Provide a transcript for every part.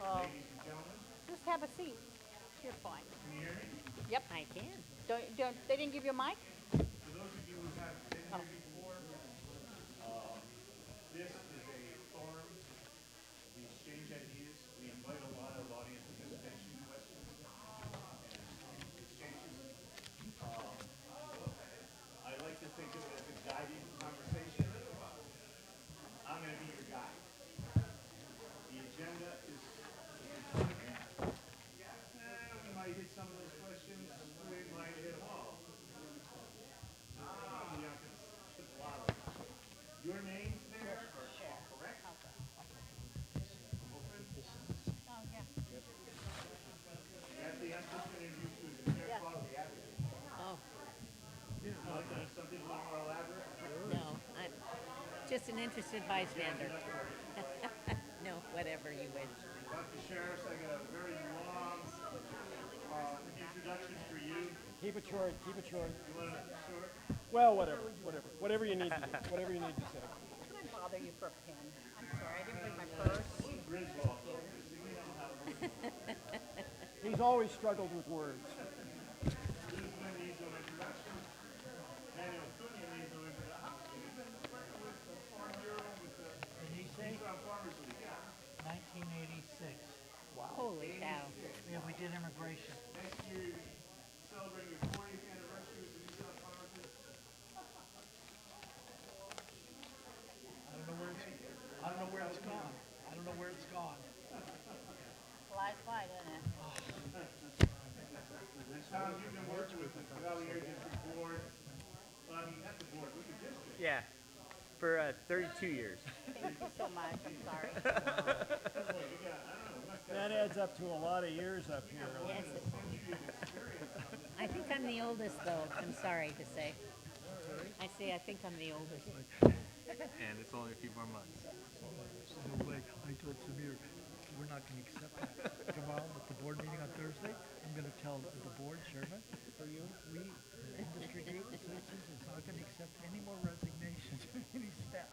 Oh, just have a seat. You're fine. Yep. I can. Don't, they didn't give you a mic? Oh. This is a forum. We exchange ideas. We invite a lot of audience participation, questions, and exchanges. I like to think of it as a guided conversation. I'm going to be your guide. The agenda is we might hit some of those questions. We might hit them all. Probably not going to hit a lot of them. Your names there are correct. Oh, yeah. Kathy, I'm just going to introduce you as a chair quality advocate. Oh, Like something a little more elaborate? no. I'm just an interested bystander. No, whatever you wish. Dr. Sheriff, I got a very long introduction for you. Keep it short. Keep it short. You want it short? Well, whatever you need to do. Whatever you need to say. Can I bother you for a pen? I'm sorry, I didn't bring my purse. Griswold. He's always struggled with words. Guzman needs no introduction. Daniel Cunha needs no introduction. He's been working with the Farm Bureau with the Utah Farmers League. 1986. Holy cow. Yeah, we did immigration. Next year, you celebrate your 40th anniversary with the Utah Farmers League. I don't know where it's gone. I don't know where it's gone. Flies by, doesn't it? Tom, you've been working with the Valley Air District Board. I mean, not the board, with the district. Yeah, for 32 years. Thank you so much, I'm sorry. That adds up to a lot of years up here. Yes. I think I'm the oldest, though. I'm sorry to say. I think I'm the oldest. And it's only a few more months. No way. I told Samir, we're not going to accept that. Tomorrow at the board meeting on Thursday, I'm going to tell the board chairman, for you, we, the industry group, the citizens, is not going to accept any more resignations from any staff.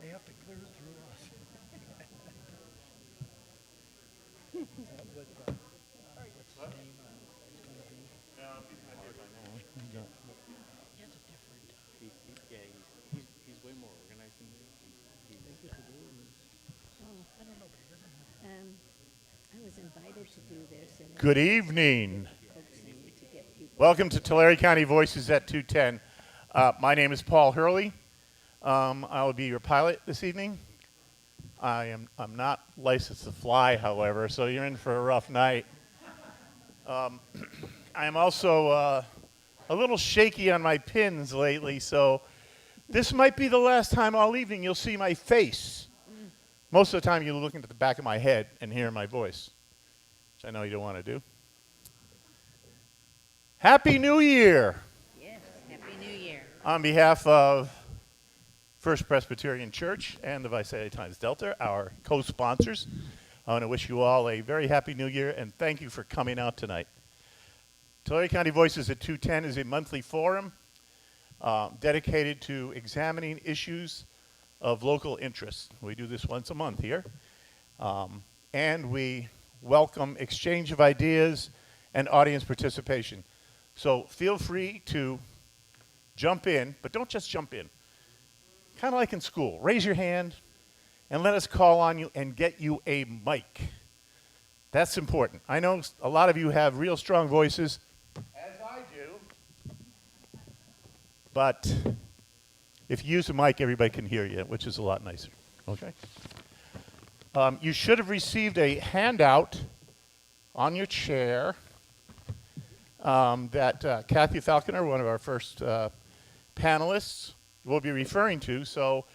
They have to clear it through us. What's his name? It's going to be. He has a different. He's way more organized than me. I don't know, but he doesn't have. I was invited to do this, and Good evening. coaxing to get people. Welcome to Tulare County Voices at 210. My name is Paul Hurley. I will be your pilot this evening. I'm not licensed to fly, however, so you're in for a rough night. I am also a little shaky on my pins lately, so this might be the last time all evening you'll see my face. Most of the time you're looking at the back of my head and hearing my voice, which I know you don't want to do. Happy New Year! Yes, Happy New Year. On behalf of First Presbyterian Church and the Visalia Times-Delta, our co-sponsors, I want to wish you all a very happy New Year and thank you for coming out tonight. Tulare County Voices at 210 is a monthly forum dedicated to examining issues of local interest. We do this once a month here. And we welcome exchange of ideas and audience participation. So feel free to jump in, but don't just jump in. Kind of like in school. Raise your hand and let us call on you and get you a mic. That's important. I know a lot of you have real strong voices, as I do. But if you use a mic, everybody can hear you, which is a lot nicer. Okay? You should have received a handout on your chair that Kathy Falconer, one of our first panelists, will be referring to. So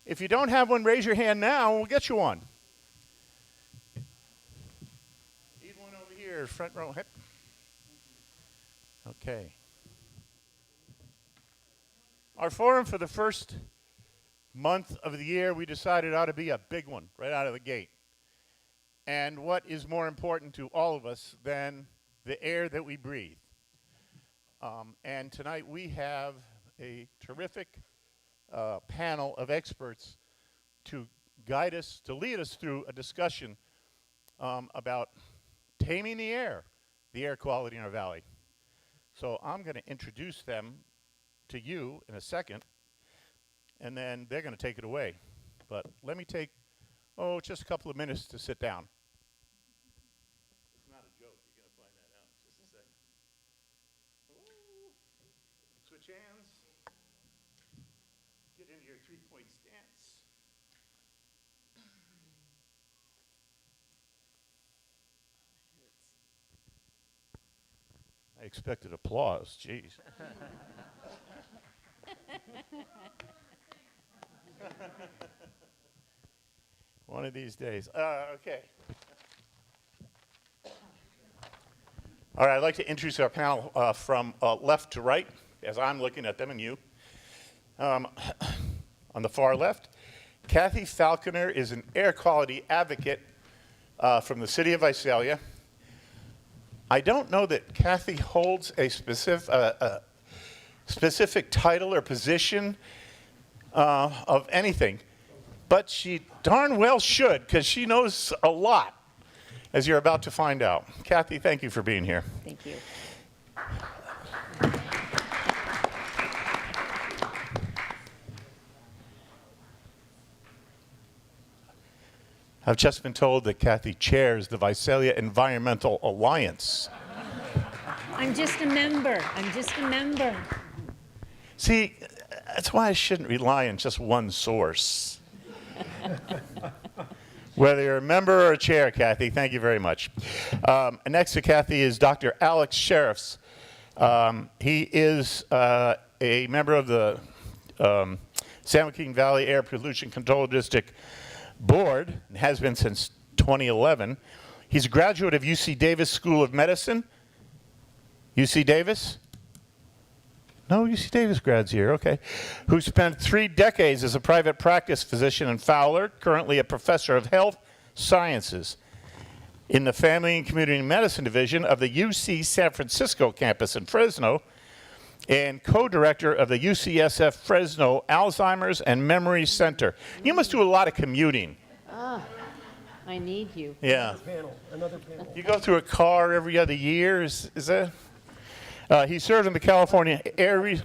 if you don't have one, raise your hand now, and we'll get you one. Need one over here, front row. Okay. Our forum for the first month of the year, we decided ought to be a big one right out of the gate. And what is more important to all of us than the air that we breathe? And tonight we have a terrific panel of experts to guide us, to lead us through a discussion about taming the air quality in our valley. So I'm going to introduce them to you in a second, and then they're going to take it away. But let me take, just a couple of minutes to sit down. It's not a joke. You're going to find that out in just a second. Switch hands. Get into your three-point stance. I expected applause. Jeez. One of these days. Okay. All right, I'd like to introduce our panel from left to right, as I'm looking at them and you. On the far left, Kathy Falconer is an air quality advocate from the city of Visalia. I don't know that Kathy holds a specific title or position of anything, but she darn well should, because she knows a lot, as you're about to find out. Kathy, thank you for being here. Thank you. I've just been told that Kathy chairs the Visalia Environmental Alliance. I'm just a member. See, that's why I shouldn't rely on just one source. Whether you're a member or a chair, Kathy, thank you very much. Next to Kathy is Dr. Alex Sheriffs. He is a member of the San Joaquin Valley Air Pollution Control District Board, and has been since 2011. He's a graduate of UC Davis School of Medicine. UC Davis? No UC Davis grads here, okay. Who spent 3 decades as a private practice physician in Fowler, currently a professor of health sciences in the Family and Community Medicine Division of the UC San Francisco campus in Fresno, and co-director of the UCSF Fresno Alzheimer's and Memory Center. You must do a lot of commuting. I need you. Yeah. Another panel. You go through a car every other year, is that? He served in the California Air Yeah.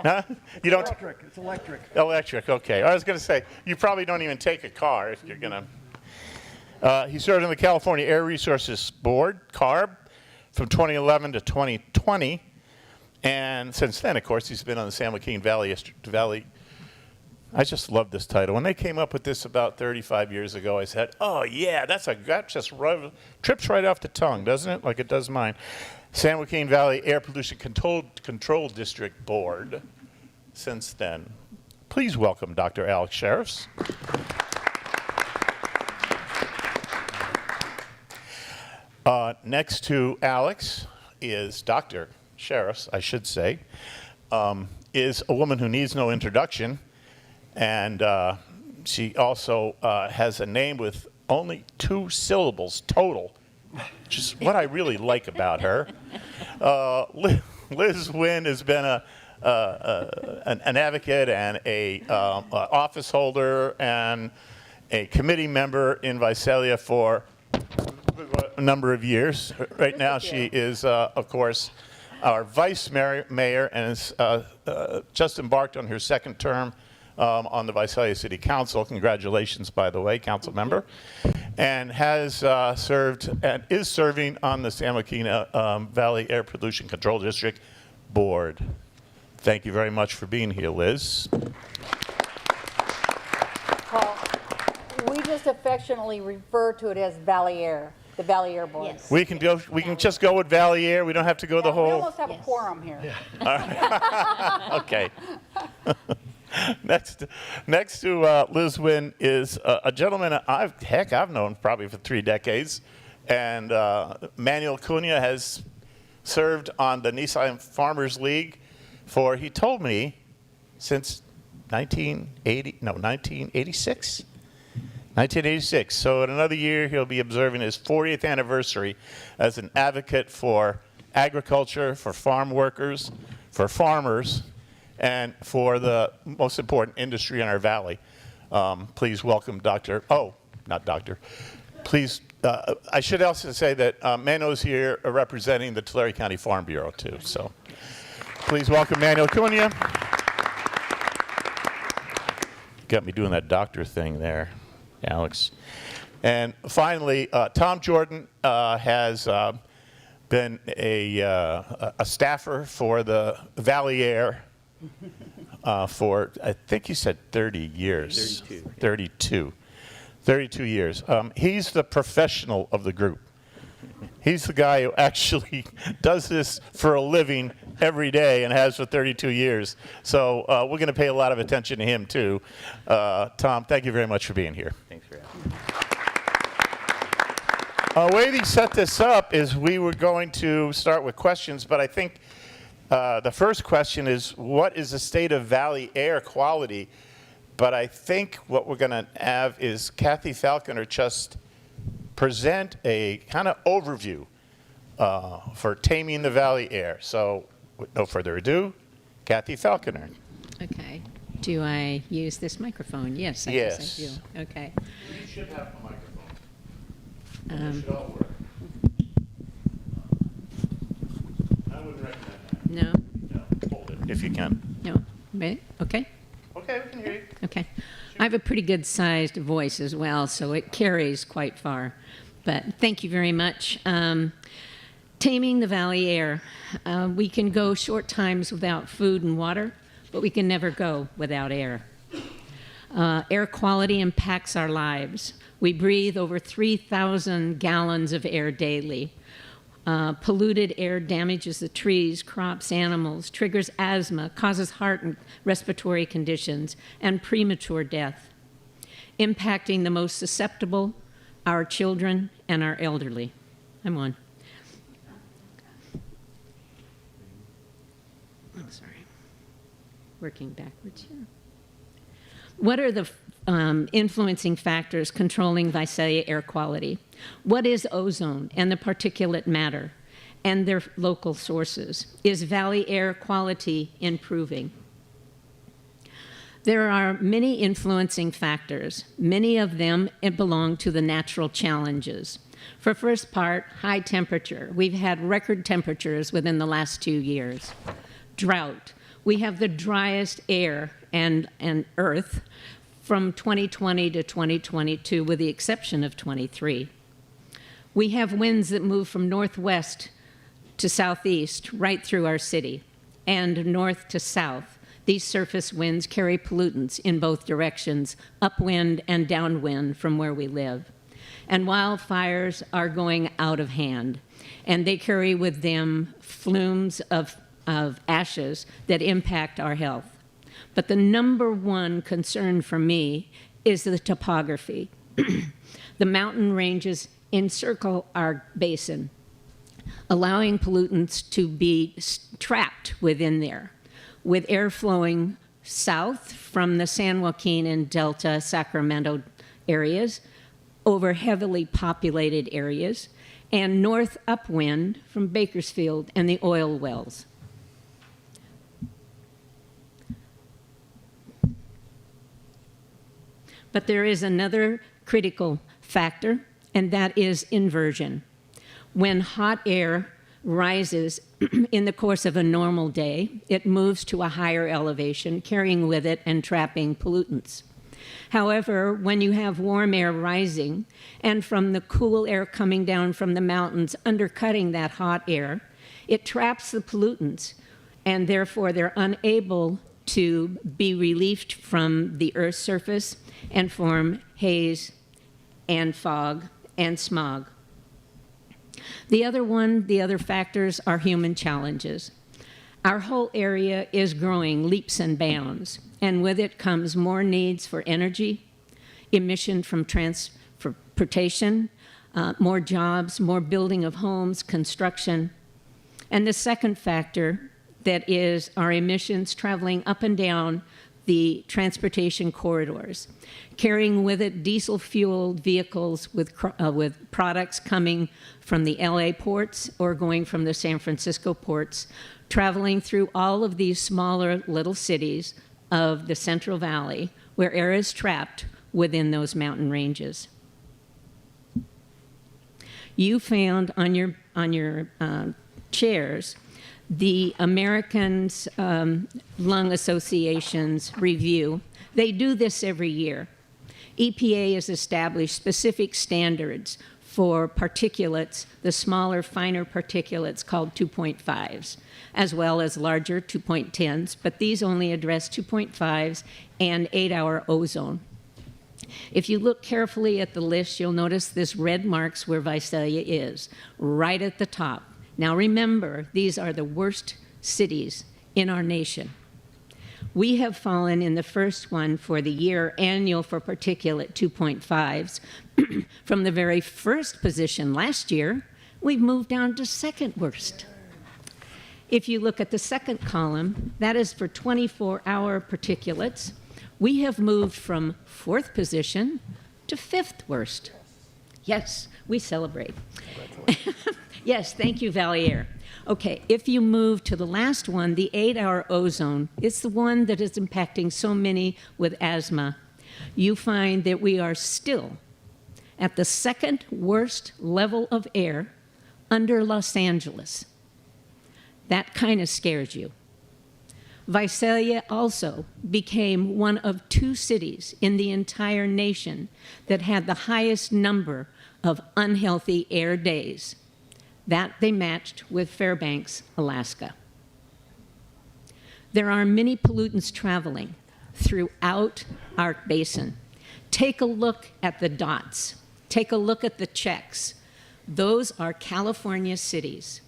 Huh? You don't? Electric, it's electric. Electric, okay. I was going to say, you probably don't even take a car if you're going to. He served in the California Air Resources Board, CARB, from 2011 to 2020. And since then, of course, he's been on the San Joaquin Valley. I just love this title. When they came up with this about 35 years ago, I said, oh, yeah, that just trips right off the tongue, doesn't it? Like it does mine. San Joaquin Valley Air Pollution Control District Board since then. Please welcome Dr. Alex Sheriffs. Next to Alex is Dr. Sheriffs, I should say, is a woman who needs no introduction, and she also has a name with only 2 syllables total, which is what I really like about her. Liz Wynn has been an advocate and a office holder and a committee member in Visalia for a number of years. Right now she is, of course, our vice mayor and is just embarked on her 2nd term on the Visalia City Council. Congratulations, by the way, council member. And has served and is serving on the San Joaquin Valley Air Pollution Control District Board. Thank you very much for being here, Liz. Well, we just affectionately refer to it as Valley Air, the Valley Air Board. Yes. We can just go with Valley Air. We don't have to go the We whole. almost have a Yes. quorum here. Okay. Next to Liz Wynn is a gentleman I've known probably for 3 decades, and Manuel Cunha has served on the Nissan Farmers League for, he told me, since 1986. 1986. So in another year, he'll be observing his 40th anniversary as an advocate for agriculture, for farm workers, for farmers, and for the most important industry in our valley. Please welcome Please, I should also say that Mano's here representing the Tulare County Farm Bureau too. So please welcome Mano Cunha. Got me doing that doctor thing there, Alex. And finally, Tom Jordan has been a staffer for the Valley Air for, I think you said 30 years. 32. 32 years. He's the professional of the group. He's the guy who actually does this for a living every day and has for 32 years. So we're going to pay a lot of attention to him too. Tom, thank you very much for being here. Thanks for having me. The way we set this up is we were going to start with questions, but I think the first question is, what is the state of Valley air quality? But I think what we're going to have is Kathy Falconer just present a kind of overview for taming the Valley air. So with no further ado, Kathy Falconer. Okay. Do I use this microphone? Yes, I guess I do. Okay. You should have a microphone. Um, It should all work. I wouldn't recommend that. No? No, hold it if you can. No? Ready? Okay. Okay, we can hear you. Okay. I have a pretty good sized voice as well, so it carries quite far. But thank you very much. Taming the Valley air. We can go short times without food and water, but we can never go without air. Air quality impacts our lives. We breathe over 3,000 gallons of air daily. Polluted air damages the trees, crops, animals, triggers asthma, causes heart and respiratory conditions, and premature death, impacting the most susceptible, our children and our elderly. I'm on. I'm sorry. Working backwards here. What are the influencing factors controlling Visalia air quality? What is ozone and the particulate matter and their local sources? Is Valley air quality improving? There are many influencing factors. Many of them belong to the natural challenges. For first part, high temperature. We've had record temperatures within the last 2 years. Drought. We have the driest air and earth from 2020 to 2022, with the exception of 23. We have winds that move from northwest to southeast right through our city, and north to south. These surface winds carry pollutants in both directions, upwind and downwind from where we live. And wildfires are going out of hand, and they carry with them flumes of ashes that impact our health. But the number one concern for me is the topography. The mountain ranges encircle our basin, allowing pollutants to be trapped within there, with air flowing south from the San Joaquin and Delta Sacramento areas over heavily populated areas, and north upwind from Bakersfield and the oil wells. But there is another critical factor, and that is inversion. When hot air rises in the course of a normal day, it moves to a higher elevation, carrying with it and trapping pollutants. However, when you have warm air rising and from the cool air coming down from the mountains undercutting that hot air, it traps the pollutants, and therefore they're unable to be relieved from the Earth's surface and form haze and fog and smog. The other factors are human challenges. Our whole area is growing leaps and bounds, and with it comes more needs for energy, emission from transportation, more jobs, more building of homes, construction. And the second factor, that is our emissions traveling up and down the transportation corridors, carrying with it diesel-fueled vehicles with products coming from the LA ports or going from the San Francisco ports, traveling through all of these smaller little cities of the Central Valley where air is trapped within those mountain ranges. You found on your chairs the Americans Lung Association's review. They do this every year. EPA has established specific standards for particulates, the smaller, finer particulates called 2.5s, as well as larger 2.10s, but these only address 2.5s and 8-hour ozone. If you look carefully at the list, you'll notice this red marks where Visalia is, right at the top. Now remember, these are the worst cities in our nation. We have fallen in the first one for the year annual for particulate 2.5s. From the very first position last year, we've moved down to second worst. If you look at the second column, that is for 24-hour particulates. We have moved from fourth position to fifth worst. Yes, we celebrate. Yes, thank you, Valier. Okay, if you move to the last one, the 8-hour ozone, it's the one that is impacting so many with asthma. You find that we are still at the second worst level of air under Los Angeles. That kind of scares you. Visalia also became one of 2 cities in the entire nation that had the highest number of unhealthy air days. That they matched with Fairbanks, Alaska. There are many pollutants traveling throughout our basin. Take a look at the dots. Take a look at the checks. Those are California cities.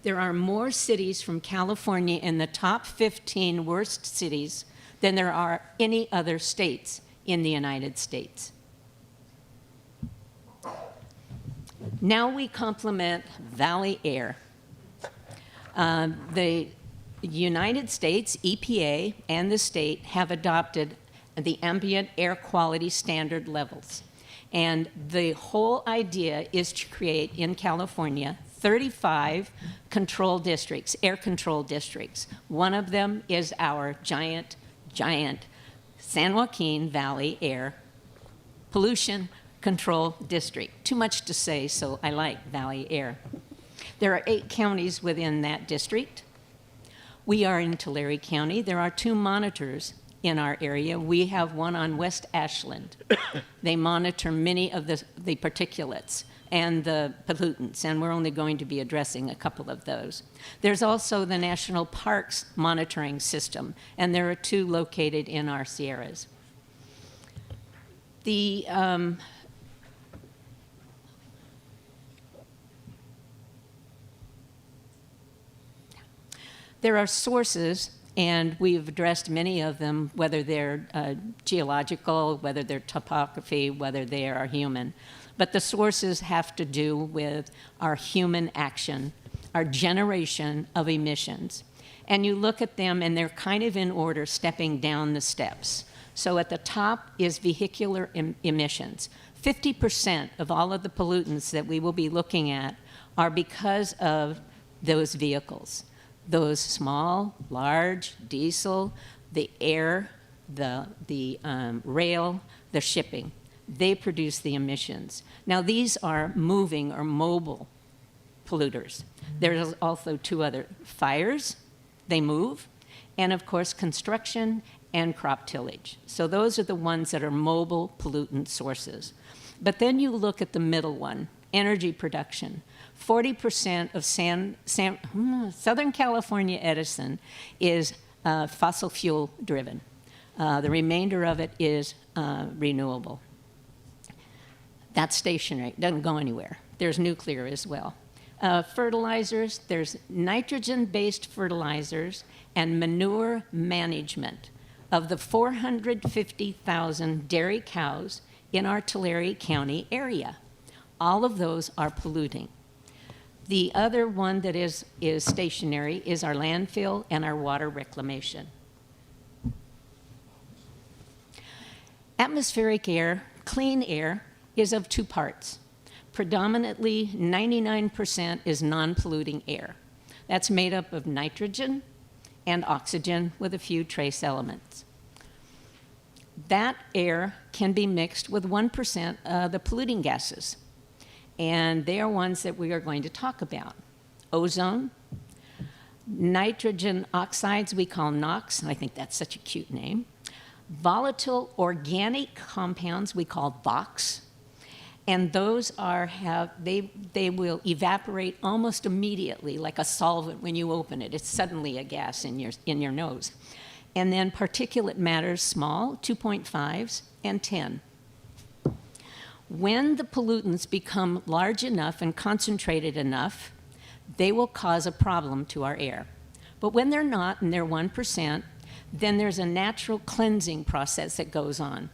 There are more cities from California in the top 15 worst cities than there are any other states in the United States. Now we complement Valley Air. The United States, EPA, and the state have adopted the ambient air quality standard levels. And the whole idea is to create in California 35 control districts, air control districts. One of them is our giant San Joaquin Valley Air Pollution Control District. Too much to say, so I like Valley Air. There are 8 counties within that district. We are in Tulare County. There are 2 monitors in our area. We have one on West Ashland. They monitor many of the particulates and the pollutants, and we're only going to be addressing a couple of those. There's also the National Parks monitoring system, and there are 2 located in our Sierras. There are sources, and we've addressed many of them, whether they're geological, whether they're topography, whether they are human. But the sources have to do with our human action, our generation of emissions. And you look at them, and they're kind of in order, stepping down the steps. So at the top is vehicular emissions. 50% of all of the pollutants that we will be looking at are because of those vehicles. Those small, large, diesel, the air, the rail, the shipping. They produce the emissions. Now, these are moving or mobile polluters. There's also 2 other fires, they move, and of course, construction and crop tillage. So those are the ones that are mobile pollutant sources. But then you look at the middle one, energy production. 40% of Southern California Edison is fossil fuel driven. The remainder of it is renewable. That's stationary, it doesn't go anywhere. There's nuclear as well. Fertilizers, there's nitrogen-based fertilizers and manure management. Of the 450,000 dairy cows in our Tulare County area, all of those are polluting. The other one that is stationary is our landfill and our water reclamation. Atmospheric air, clean air, is of 2 parts. Predominantly, 99% is non-polluting air. That's made up of nitrogen and oxygen with a few trace elements. That air can be mixed with 1% of the polluting gases. and they are ones that we are going to talk about. Ozone, nitrogen oxides we call NOx, I think that's such a cute name. Volatile organic compounds we call VOX, and those they will evaporate almost immediately like a solvent when you open it. It's suddenly a gas in your nose. And then particulate matters, small, 2.5s and 10. When the pollutants become large enough and concentrated enough, they will cause a problem to our air. But when they're not, and they're 1%, then there's a natural cleansing process that goes on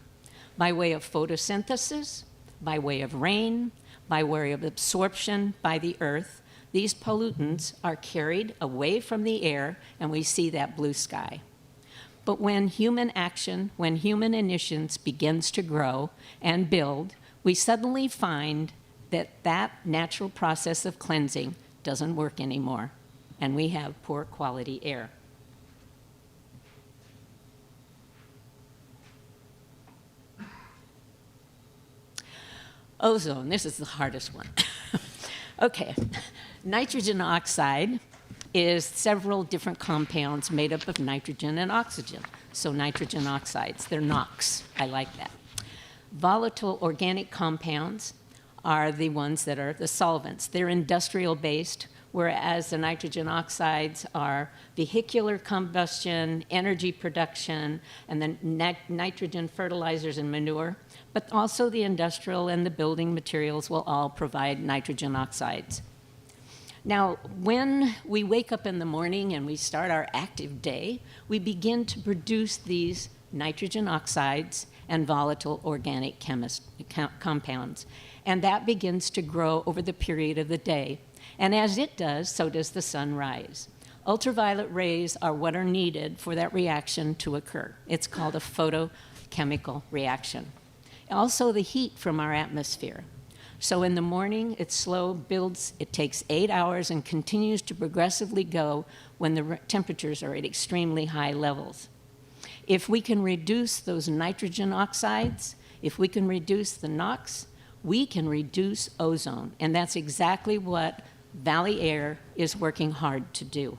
by way of photosynthesis, by way of rain, by way of absorption by the earth. These pollutants are carried away from the air, and we see that blue sky. But when human action, when human emissions begins to grow and build, we suddenly find that that natural process of cleansing doesn't work anymore, and we have poor quality air. Ozone, this is the hardest one. Okay, nitrogen oxide is several different compounds made up of nitrogen and oxygen. So nitrogen oxides, they're NOx, I like that. Volatile organic compounds are the ones that are the solvents. They're industrial based, whereas the nitrogen oxides are vehicular combustion, energy production, and then nitrogen fertilizers and manure. But also the industrial and the building materials will all provide nitrogen oxides. Now, when we wake up in the morning and we start our active day, we begin to produce these nitrogen oxides and volatile organic compounds. And that begins to grow over the period of the day. And as it does, so does the sun rise. Ultraviolet rays are what are needed for that reaction to occur. It's called a photochemical reaction. Also the heat from our atmosphere. So in the morning, it's slow, builds, it takes 8 hours and continues to progressively go when the temperatures are at extremely high levels. If we can reduce those nitrogen oxides, if we can reduce the NOx, we can reduce ozone. And that's exactly what Valley Air is working hard to do.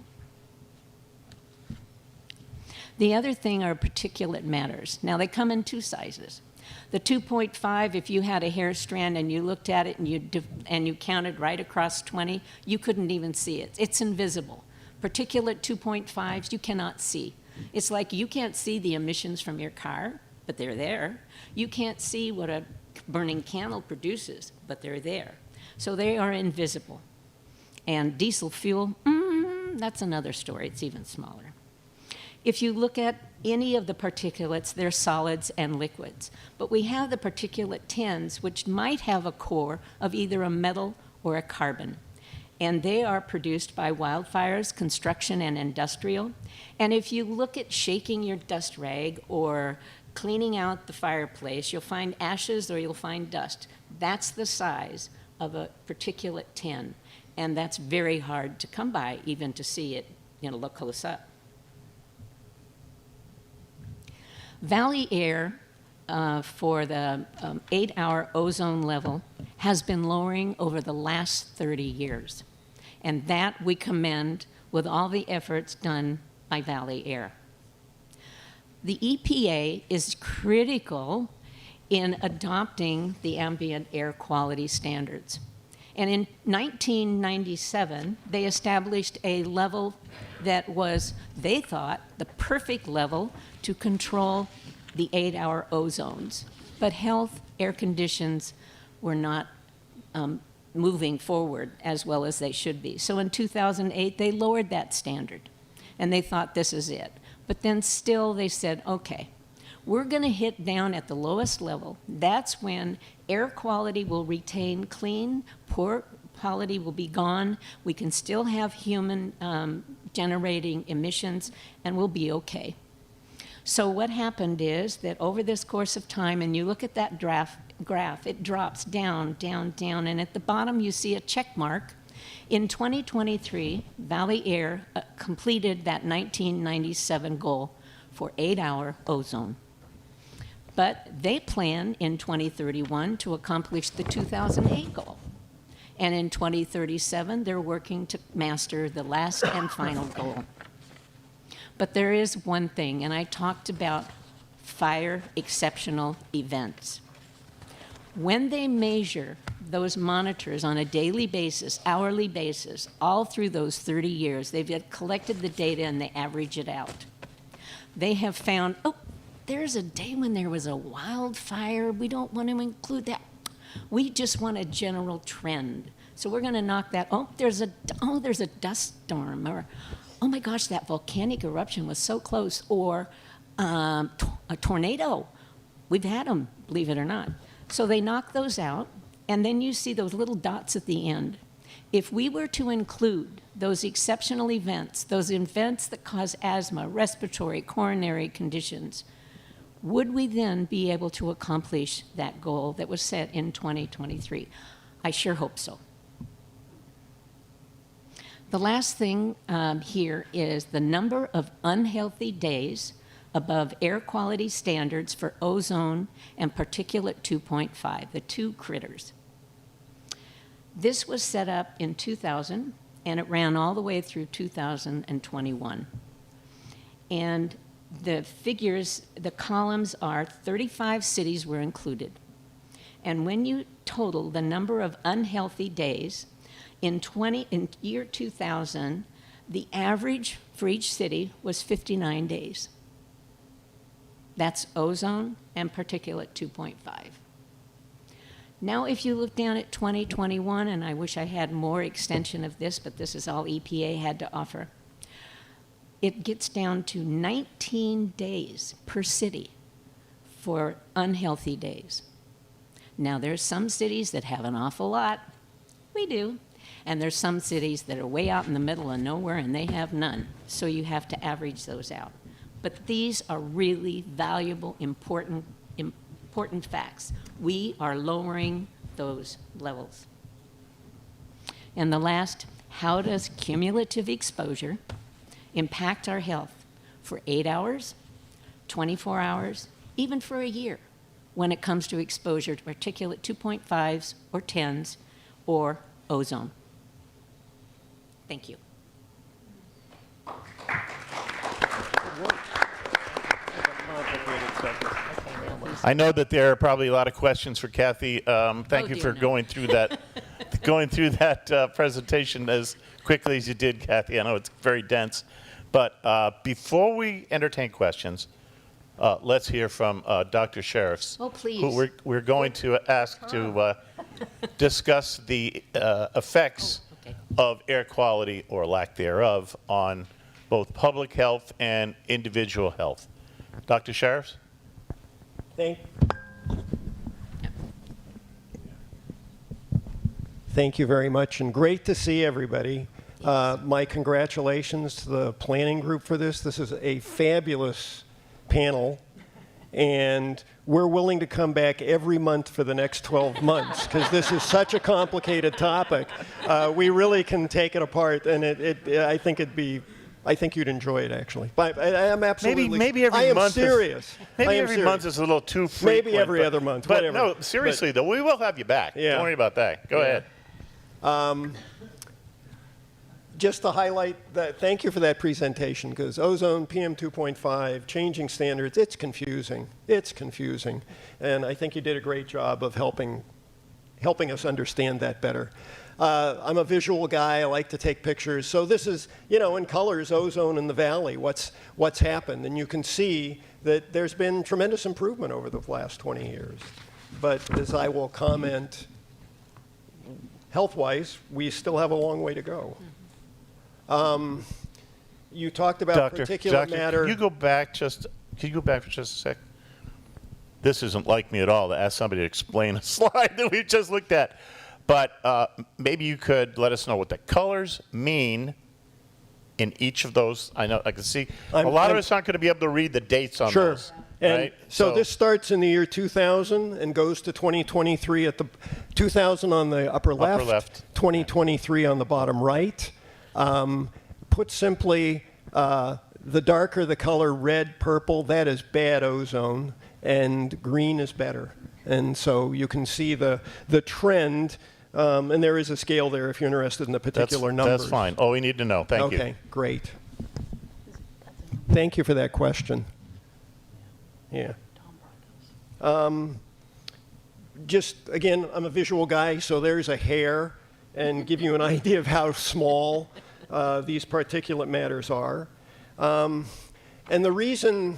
The other thing are particulate matters. Now, they come in two sizes. The 2.5, if you had a hair strand and you looked at it and you counted right across 20, you couldn't even see it. It's invisible. Particulate 2.5s, you cannot see. It's like you can't see the emissions from your car, but they're there. You can't see what a burning candle produces, but they're there. So they are invisible. And diesel fuel, that's another story. It's even smaller. If you look at any of the particulates, they're solids and liquids. But we have the particulate 10s, which might have a core of either a metal or a carbon. And they are produced by wildfires, construction, and industrial. And if you look at shaking your dust rag or cleaning out the fireplace, you'll find ashes or you'll find dust. That's the size of a particulate 10. And that's very hard to come by, even to see it, look close up. Valley Air, for the 8-hour ozone level, has been lowering over the last 30 years. And that we commend with all the efforts done by Valley Air. The EPA is critical in adopting the ambient air quality standards. And in 1997, they established a level that was, they thought, the perfect level to control the 8-hour ozones. But health, air conditions were not moving forward as well as they should be. So in 2008, they lowered that standard, and they thought this is it. But then still they said, okay, we're going to hit down at the lowest level. That's when air quality will retain clean, poor quality will be gone. We can still have human generating emissions, and we'll be okay. So what happened is that over this course of time, and you look at that graph, it drops down, down, down, and at the bottom you see a check mark. In 2023, Valley Air completed that 1997 goal for 8-hour ozone. But they plan in 2031 to accomplish the 2008 goal. And in 2037, they're working to master the last and final goal. But there is one thing, and I talked about fire exceptional events. When they measure those monitors on a daily basis, hourly basis, all through those 30 years, they've collected the data and they average it out. They have found, oh, there's a day when there was a wildfire. We don't want to include that. We just want a general trend. So we're going to knock that. Oh, there's a dust storm. Or, oh my gosh, that volcanic eruption was so close. Or a tornado. We've had them, believe it or not. So they knock those out, and then you see those little dots at the end. If we were to include those exceptional events, those events that cause asthma, respiratory, coronary conditions, would we then be able to accomplish that goal that was set in 2023? I sure hope so. The last thing here is the number of unhealthy days above air quality standards for ozone and particulate 2.5, the two critters. This was set up in 2000, and it ran all the way through 2021. And the figures, the columns are 35 cities were included. And when you total the number of unhealthy days, in year 2000, the average for each city was 59 days. That's ozone and particulate 2.5. Now, if you look down at 2021, and I wish I had more extension of this, but this is all EPA had to offer, it gets down to 19 days per city for unhealthy days. Now, there's some cities that have an awful lot. We do. And there's some cities that are way out in the middle of nowhere, and they have none. So you have to average those out. But these are really valuable, important facts. We are lowering those levels. And the last, how does cumulative exposure impact our health for 8 hours, 24 hours, even for a year when it comes to exposure to particulate 2.5s or 10s or ozone? Thank you. I know that there are probably a lot of questions for Kathy. Thank you for going through that presentation as quickly as you did, Kathy. I know it's very dense. But before we entertain questions, let's hear from Dr. Sheriffs. Oh, please. Who we're going to ask to discuss the effects of air quality or lack thereof on both public health and individual health. Dr. Sheriffs? Thank you very much, and great to see everybody. My congratulations to the planning group for this. This is a fabulous panel, and we're willing to come back every month for the next 12 months because this is such a complicated topic. We really can take it apart, and I think you'd enjoy it, actually. But I am absolutely. Maybe every month. Serious. Maybe every month is a little too frequent. Maybe every other month. But whatever. no, seriously though, we will have you back. Yeah. Don't worry about that. Go ahead. Just to highlight that, thank you for that presentation, because ozone, PM 2.5, changing standards, it's confusing. It's confusing. And I think you did a great job of helping us understand that better. I'm a visual guy. I like to take pictures. So this is, in colors, ozone in the valley, what's happened. And you can see that there's been tremendous improvement over the last 20 years. But as I will comment, health-wise, we still have a long way to go. You talked about particulate matter. Can you go back for just a sec? This isn't like me at all to ask somebody to explain a slide that we just looked at. But maybe you could let us know what the colors mean in each of those. I know I can see a lot of us aren't going to be able to read the dates on those. Sure. And right? so this starts in the year 2000 and goes to 2023 at the 2000 on the upper left. 2023 on the bottom right. Put simply, the darker the color, red, purple, that is bad ozone, and green is better. And so you can see the trend And there is a scale there if you're interested in the particular numbers. That's fine. All we need to know. Thank you. Okay, great. Thank you for that question. Yeah. Just, again, I'm a visual guy, so there's a hair, and give you an idea of how small these particulate matters are. And the reason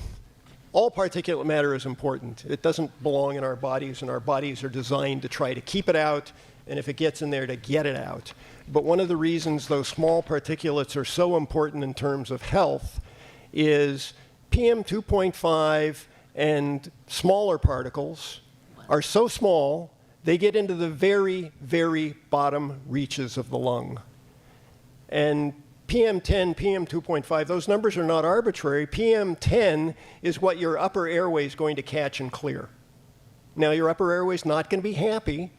all particulate matter is important, it doesn't belong in our bodies, and our bodies are designed to try to keep it out, and if it gets in there, to get it out. But one of the reasons those small particulates are so important in terms of health is PM2.5 and smaller particles are so small, they get into the very, very bottom reaches of the lung. And PM10, PM2.5, those numbers are not arbitrary. PM10 is what your upper airway is going to catch and clear. Now, your upper airway is not going to be happy,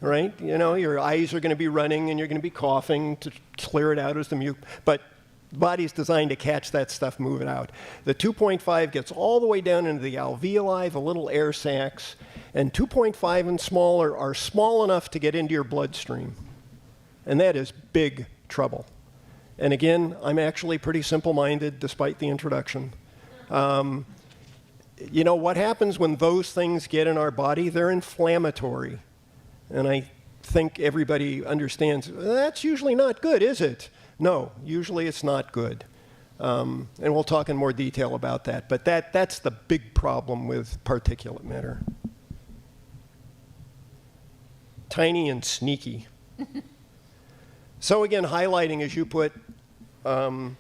right? You know, your eyes are going to be running and you're going to be coughing to clear it out as the mucus. But the body's designed to catch that stuff, move it out. The 2.5 gets all the way down into the alveoli, the little air sacs, and 2.5 and smaller are small enough to get into your bloodstream. And that is big trouble. And again, I'm actually pretty simple-minded despite the introduction. You know, what happens when those things get in our body? They're inflammatory. And I think everybody understands, that's usually not good, is it? No, usually it's not good. And we'll talk in more detail about that. But that's the big problem with particulate matter. Tiny and sneaky. So again, highlighting, as you put, and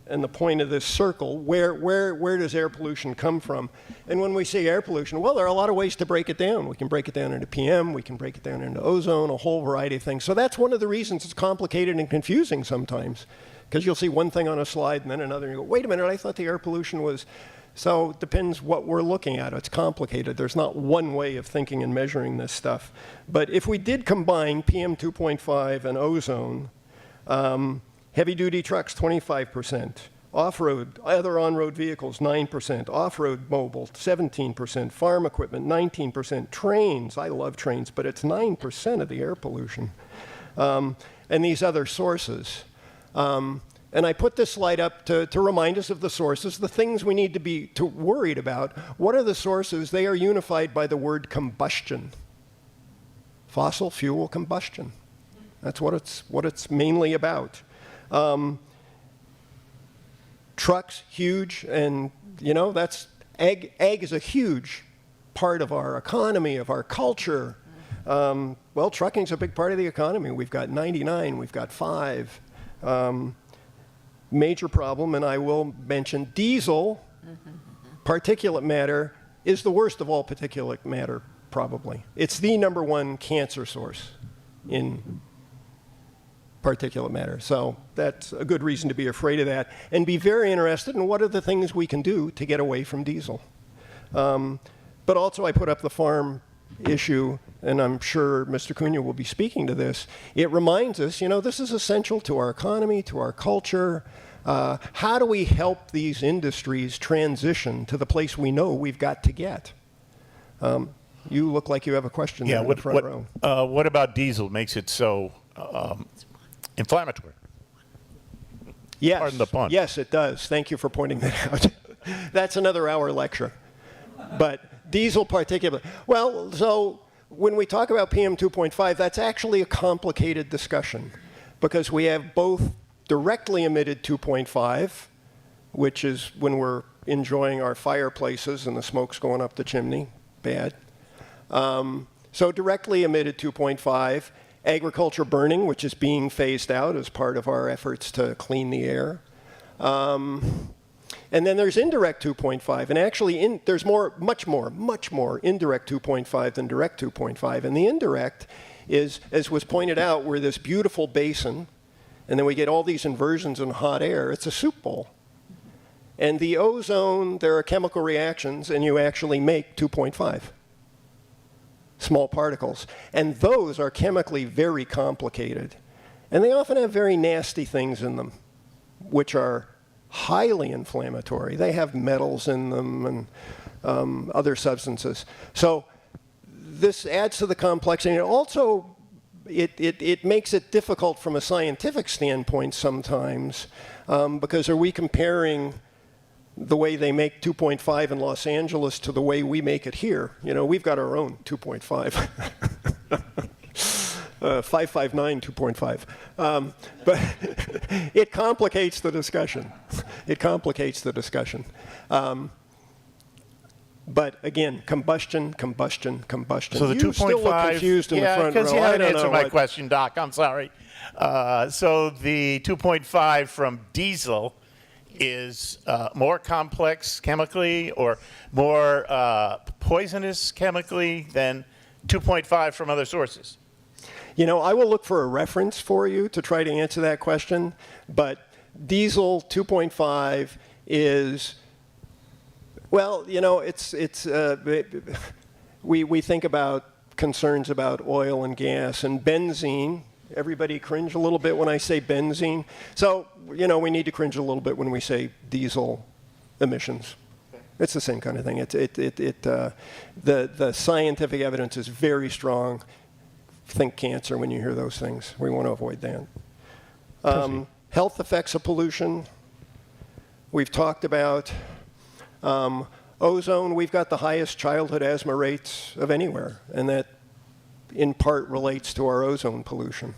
the point of this circle, where does air pollution come from? And when we say air pollution, well, there are a lot of ways to break it down. We can break it down into PM, we can break it down into ozone, a whole variety of things. So that's one of the reasons it's complicated and confusing sometimes, because you'll see one thing on a slide and then another, and you go, wait a minute, I thought the air pollution was... So it depends what we're looking at. It's complicated. There's not one way of thinking and measuring this stuff. But if we did combine PM2.5 and ozone, heavy-duty trucks, 25%. Off-road, other on-road vehicles, 9%. Off-road mobile, 17%. Farm equipment, 19%. Trains, I love trains, but it's 9% of the air pollution. And these other sources. And I put this slide up to remind us of the sources, the things we need to be worried about. What are the sources? They are unified by the word combustion. Fossil fuel combustion. That's what it's mainly about. Trucks, huge, and you know, that's ag is a huge part of our economy, of our culture. Well, trucking's a big part of the economy. We've got 99, we've got 5. Major problem, and I will mention diesel, particulate matter, is the worst of all particulate matter, probably. It's the #1 cancer source in particulate matter. So that's a good reason to be afraid of that and be very interested in what are the things we can do to get away from diesel. But also I put up the farm issue, and I'm sure Mr. Cunha will be speaking to this. It reminds us, you know, this is essential to our economy, to our culture. How do we help these industries transition to the place we know we've got to get? You look like you have a question there in the front row. What about diesel makes it so inflammatory? Yes. Pardon the pun. Yes, it does. Thank you for pointing that out. That's another hour lecture. But diesel particulate. Well, so when we talk about PM2.5, that's actually a complicated discussion because we have both directly emitted 2.5, which is when we're enjoying our fireplaces and the smoke's going up the chimney. Bad. So directly emitted 2.5. Agriculture burning, which is being phased out as part of our efforts to clean the air. And then there's indirect 2.5, and actually there's much more indirect 2.5 than direct 2.5. And the indirect is, as was pointed out, we're this beautiful basin, and then we get all these inversions in hot air. It's a soup bowl. And the ozone, there are chemical reactions, and you actually make 2.5. Small particles. And those are chemically very complicated. And they often have very nasty things in them, which are highly inflammatory. They have metals in them and other substances. So this adds to the complexity. And also, it makes it difficult from a scientific standpoint sometimes, because are we comparing the way they make 2.5 in Los Angeles to the way we make it here? You know, we've got our own 2.5. 559 2.5. But it complicates the discussion. It complicates the discussion. But again, combustion. So the You 2.5. still look confused in the front row. because you haven't I don't answered know my what- question, Doc. I'm sorry. So the 2.5 from diesel is more complex chemically or more poisonous chemically than 2.5 from other sources? You know, I will look for a reference for you to try to answer that question, but diesel 2.5 is, well, you know, we think about concerns about oil and gas and benzene. Everybody cringe a little bit when I say benzene. So, you know, we need to cringe a little bit when we say diesel emissions. It's the same kind of thing. The scientific evidence is very strong. Think cancer when you hear those things. We want to avoid that. Health effects of pollution. We've talked about ozone. We've got the highest childhood asthma rates of anywhere, and that in part relates to our ozone pollution.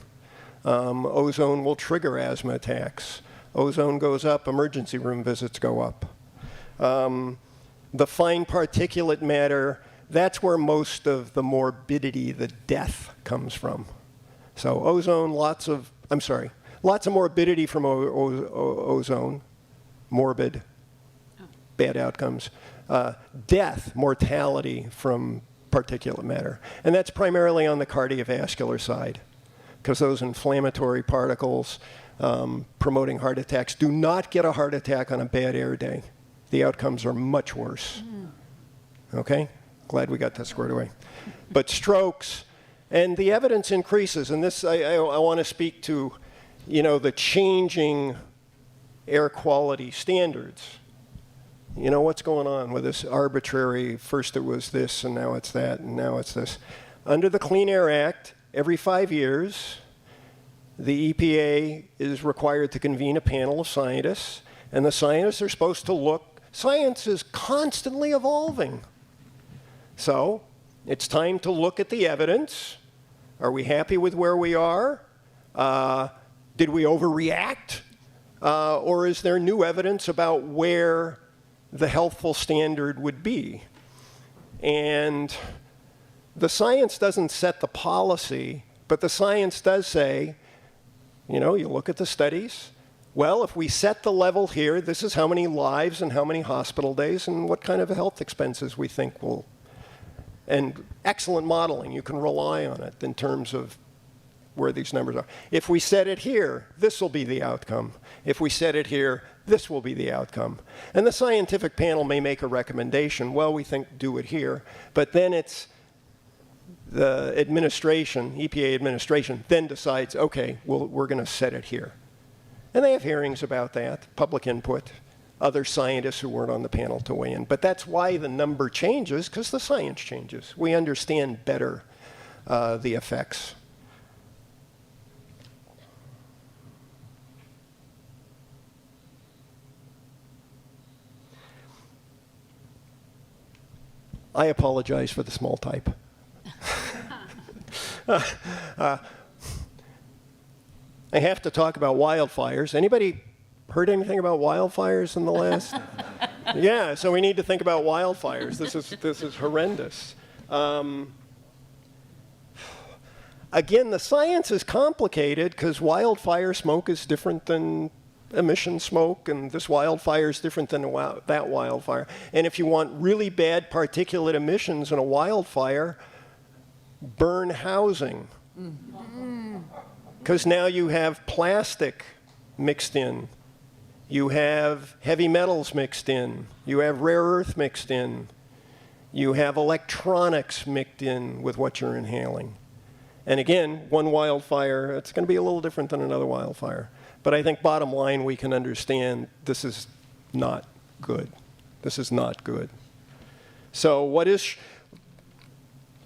Ozone will trigger asthma attacks. Ozone goes up, emergency room visits go up. The fine particulate matter, that's where most of the morbidity, the death, comes from. So ozone, lots of morbidity from ozone, morbid, bad outcomes. Death, mortality from particulate matter. And that's primarily on the cardiovascular side, because those inflammatory particles promoting heart attacks do not get a heart attack on a bad air day. The outcomes are much worse. Okay? Glad we got that squared away. But strokes, and the evidence increases, and this I want to speak to, you know, the changing air quality standards. You know, what's going on with this arbitrary, first it was this, and now it's that, and now it's this. Under the Clean Air Act, every 5 years, the EPA is required to convene a panel of scientists, and the scientists are supposed to look. Science is constantly evolving. So it's time to look at the evidence. Are we happy with where we are? Did we overreact? Or is there new evidence about where the healthful standard would be? And the science doesn't set the policy, but the science does say, you know, you look at the studies. Well, if we set the level here, this is how many lives and how many hospital days and what kind of health expenses we think will. And excellent modeling, you can rely on it in terms of where these numbers are. If we set it here, this will be the outcome. If we set it here, this will be the outcome. And the scientific panel may make a recommendation, well, we think do it here, but then it's the administration, EPA administration, then decides, okay, well, we're going to set it here. And they have hearings about that, public input, other scientists who weren't on the panel to weigh in. But that's why the number changes, because the science changes. We understand better the effects. I apologize for the small type. I have to talk about wildfires. Anybody heard anything about wildfires in the last? Yeah, so we need to think about wildfires. This is horrendous. Again, the science is complicated because wildfire smoke is different than emission smoke, and this wildfire is different than that wildfire. And if you want really bad particulate emissions in a wildfire, burn housing. Because now you have plastic mixed in. You have heavy metals mixed in. You have rare earth mixed in. You have electronics mixed in with what you're inhaling. And again, one wildfire, it's going to be a little different than another wildfire. But I think bottom line, we can understand this is not good. This is not good. So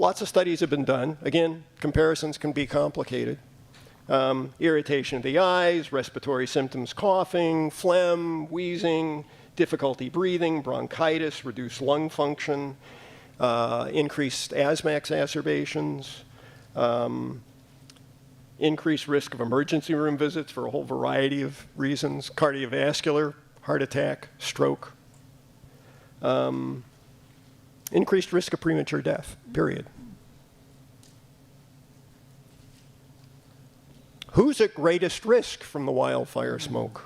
lots of studies have been done. Again, comparisons can be complicated. Irritation of the eyes, respiratory symptoms, coughing, phlegm, wheezing, difficulty breathing, bronchitis, reduced lung function, increased asthma exacerbations, increased risk of emergency room visits for a whole variety of reasons, cardiovascular, heart attack, stroke, increased risk of premature death, period. Who's at greatest risk from the wildfire smoke?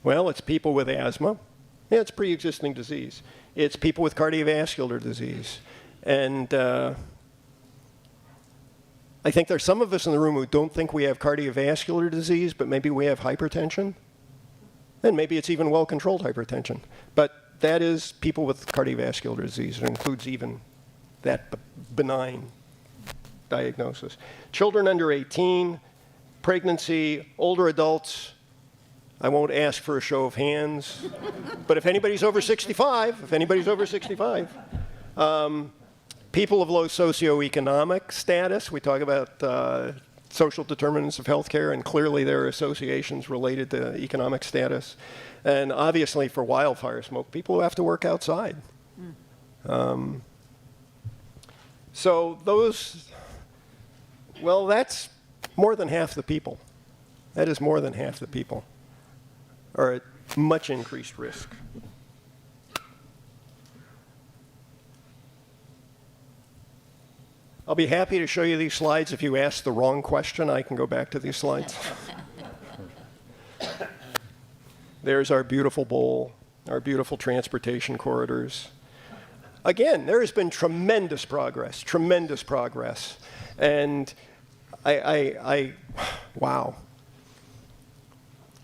Well, it's people with asthma. Yeah, it's pre-existing disease. It's people with cardiovascular disease. And I think there's some of us in the room who don't think we have cardiovascular disease, but maybe we have hypertension. And maybe it's even well-controlled hypertension. But that is people with cardiovascular disease. It includes even that benign diagnosis. Children under 18, pregnancy, older adults. I won't ask for a show of hands, but if anybody's over 65, people of low socioeconomic status, we talk about social determinants of healthcare, and clearly there are associations related to economic status. And obviously for wildfire smoke, people who have to work outside. So those, well, that's more than half the people. That is more than half the people are at much increased risk. I'll be happy to show you these slides. If you ask the wrong question, I can go back to these slides. There's our beautiful bowl, our beautiful transportation corridors. Again, there has been tremendous progress. And wow.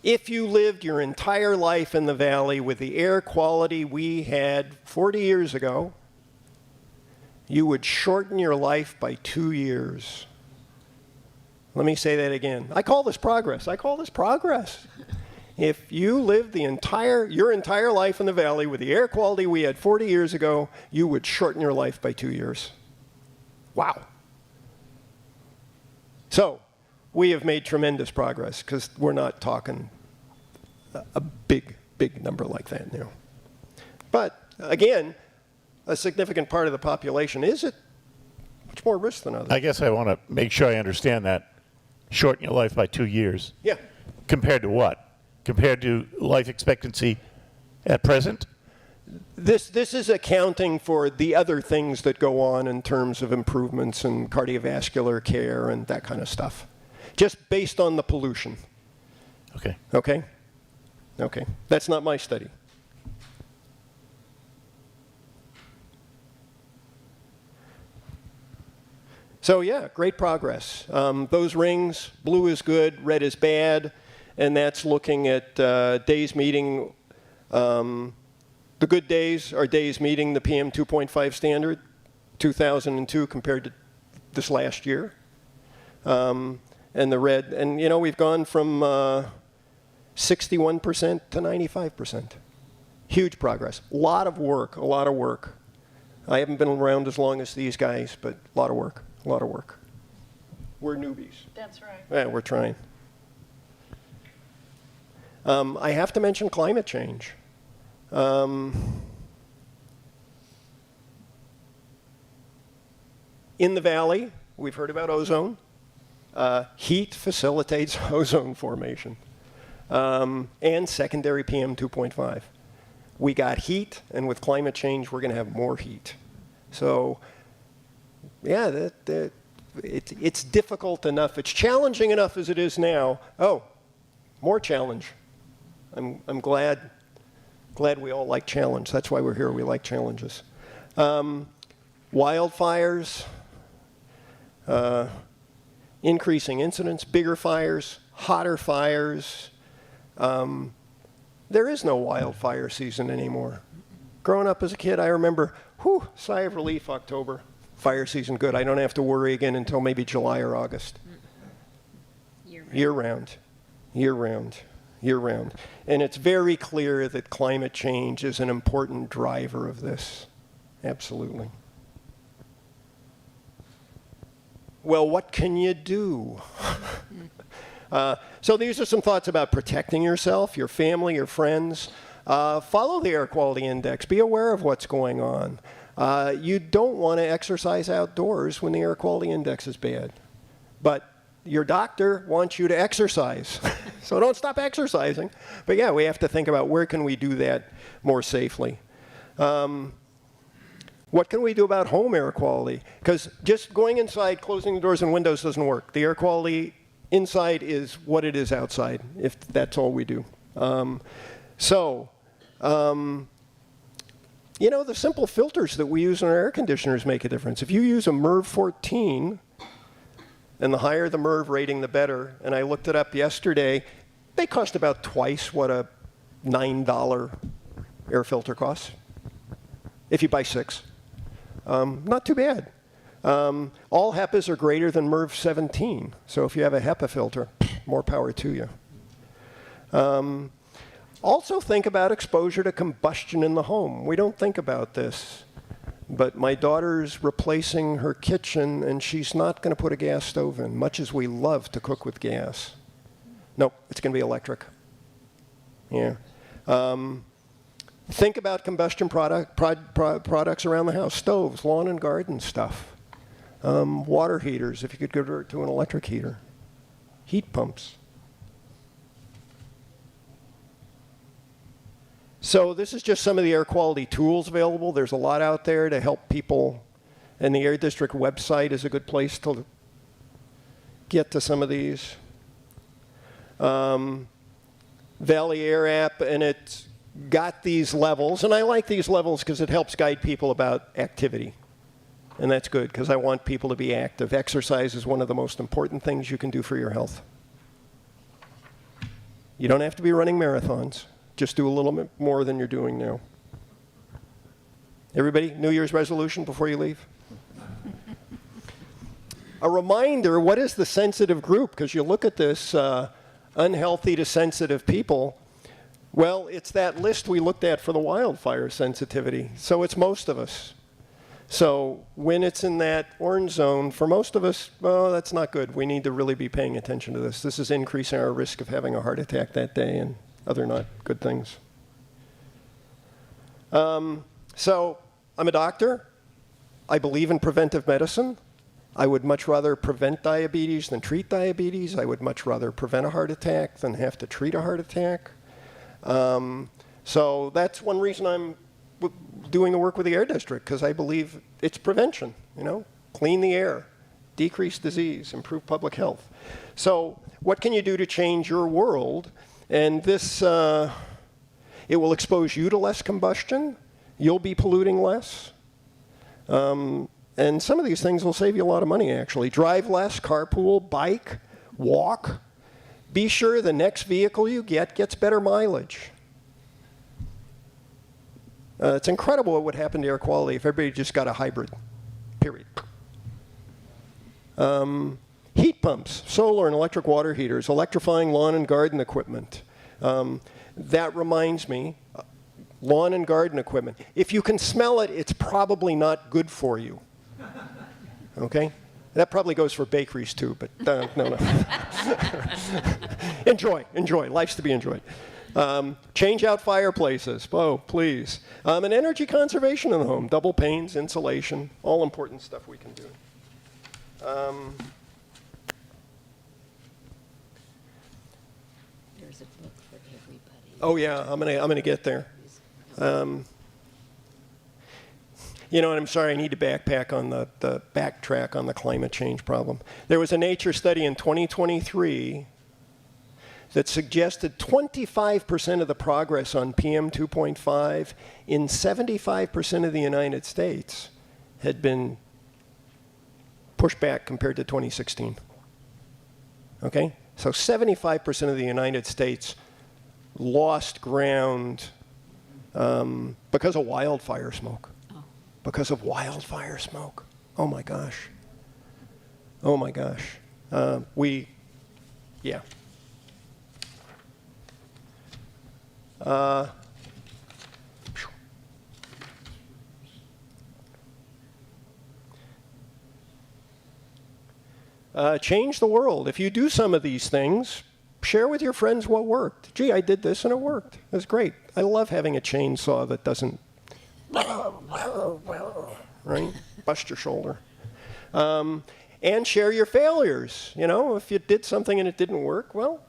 If you lived your entire life in the valley with the air quality we had 40 years ago, you would shorten your life by 2 years. Let me say that again. I call this progress. If you lived your entire life in the valley with the air quality we had 40 years ago, you would shorten your life by 2 years. Wow. So, we have made tremendous progress because we're not talking a big number like that now. But again, a significant part of the population is at much more risk than others. I guess I want to make sure I understand that. Shorten your life by 2 years. Yeah. Compared to what? Compared to life expectancy at present? This is accounting for the other things that go on in terms of improvements in cardiovascular care and that kind of stuff. Just based on the pollution. Okay. Okay. That's not my study. So yeah, great progress. Those rings, blue is good, red is bad, and that's looking at days meeting. The good days are days meeting the PM 2.5 standard, 2002 compared to this last year. And the red, and you know, we've gone from 61% to 95%. Huge progress. A lot of work. I haven't been around as long as these guys, but a lot of work. We're newbies. That's right. Yeah, we're trying. I have to mention climate change. In the valley, we've heard about ozone. Heat facilitates ozone formation and secondary PM 2.5. We got heat, and with climate change, we're going to have more heat. So, yeah, it's difficult enough. It's challenging enough as it is now. Oh, more challenge. I'm glad we all like challenge. That's why we're here. We like challenges. Wildfires. Increasing incidents, bigger fires, hotter fires. There is no wildfire season anymore. Growing up as a kid, I remember, sigh of relief, October. Fire season, good. I don't have to worry again until maybe July or August. Year round. And it's very clear that climate change is an important driver of this. Absolutely. Well, what can you do? So these are some thoughts about protecting yourself, your family, your friends. Follow the air quality index. Be aware of what's going on. You don't want to exercise outdoors when the air quality index is bad. But your doctor wants you to exercise. So don't stop exercising. But yeah, we have to think about where can we do that more safely. What can we do about home air quality? Because just going inside, closing the doors and windows doesn't work. The air quality inside is what it is outside, if that's all we do. You know, the simple filters that we use in our air conditioners make a difference. If you use a MERV 14, and the higher the MERV rating, the better. And I looked it up yesterday. They cost about twice what a $9 air filter costs if you buy 6. Not too bad. All HEPAs are greater than MERV 17. So if you have a HEPA filter, more power to you. Also think about exposure to combustion in the home. We don't think about this. But my daughter's replacing her kitchen, and she's not going to put a gas stove in, much as we love to cook with gas. Nope, it's going to be electric. Yeah. Think about combustion products around the house. Stoves, lawn and garden stuff. Water heaters, if you could convert to an electric heater. Heat pumps. So this is just some of the air quality tools available. There's a lot out there to help people. And the Air District website is a good place to get to some of these. Valley Air app, and it's got these levels. And I like these levels because it helps guide people about activity. And that's good, because I want people to be active. Exercise is one of the most important things you can do for your health. You don't have to be running marathons. Just do a little bit more than you're doing now. Everybody, New Year's resolution before you leave? A reminder, what is the sensitive group? Because you look at this unhealthy to sensitive people. Well, it's that list we looked at for the wildfire sensitivity. So it's most of us. So when it's in that orange zone, for most of us, well, that's not good. We need to really be paying attention to this. This is increasing our risk of having a heart attack that day and other not good things. So I'm a doctor. I believe in preventive medicine. I would much rather prevent diabetes than treat diabetes. I would much rather prevent a heart attack than have to treat a heart attack. So that's one reason I'm doing the work with the Air District, because I believe it's prevention, you know, clean the air, decrease disease, improve public health. So what can you do to change your world? And this, it will expose you to less combustion. You'll be polluting less. And some of these things will save you a lot of money, actually. Drive less, carpool, bike, walk. Be sure the next vehicle you get gets better mileage. It's incredible what would happen to air quality if everybody just got a hybrid, period. Heat pumps, solar and electric water heaters, electrifying lawn and garden equipment. That reminds me, lawn and garden equipment. If you can smell it, it's probably not good for you. Okay? That probably goes for bakeries too, but no. Enjoy. Life's to be enjoyed. Change out fireplaces. Oh, please. And energy conservation in the home. Double panes, insulation, all important stuff we can do. There's a book for everybody. Oh yeah, I'm gonna get there. You know, and I'm sorry, I need to backtrack on the climate change problem. There was a Nature study in 2023 that suggested 25% of the progress on PM 2.5 in 75% of the United States had been pushed back compared to 2016. Okay? So 75% of the United States lost ground because of wildfire smoke. Because of wildfire smoke. Oh my gosh. Oh my gosh. Yeah. change the world. If you do some of these things, share with your friends what worked. Gee, I did this and it worked. It was great. I love having a chainsaw that doesn't, right, bust your shoulder. And share your failures. You know, if you did something and it didn't work, well,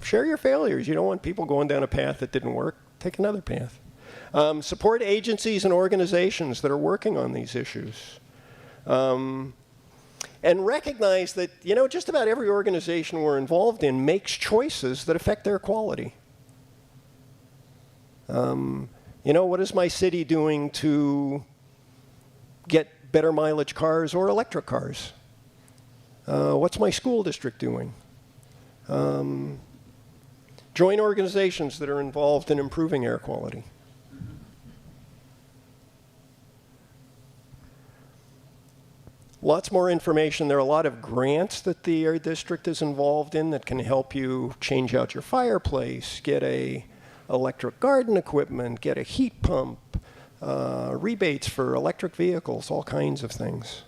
share your failures. You don't want people going down a path that didn't work. Take another path. Support agencies and organizations that are working on these issues. And recognize that, you know, just about every organization we're involved in makes choices that affect air quality. You know, what is my city doing to get better mileage cars or electric cars? What's my school district doing? Join organizations that are involved in improving air quality. Lots more information. There are a lot of grants that the Air District is involved in that can help you change out your fireplace, get a electric garden equipment, get a heat pump, rebates for electric vehicles, all kinds of things.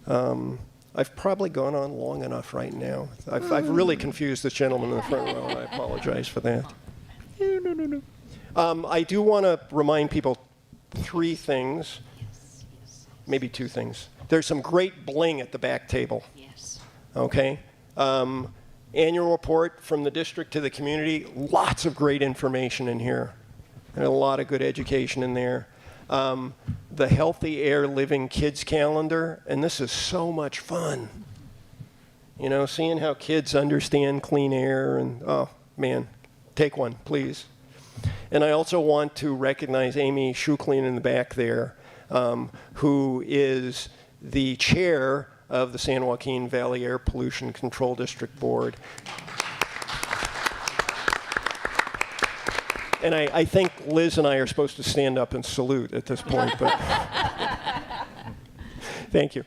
I've probably gone on long enough right now. I've really confused this gentleman in the front row, and I apologize for that. I do want to remind people 3 things, maybe 2 things. There's some great bling at the back table. Yes. Okay? Annual report from the district to the community, lots of great information in here. And a lot of good education in there. The Healthy Air Living Kids Calendar, and this is so much fun. You know, seeing how kids understand clean air, and oh man, take one, please. And I also want to recognize Amy Schuklin in the back there, who is the chair of the San Joaquin Valley Air Pollution Control District Board. And I think Liz and I are supposed to stand up and salute at this point, but thank you.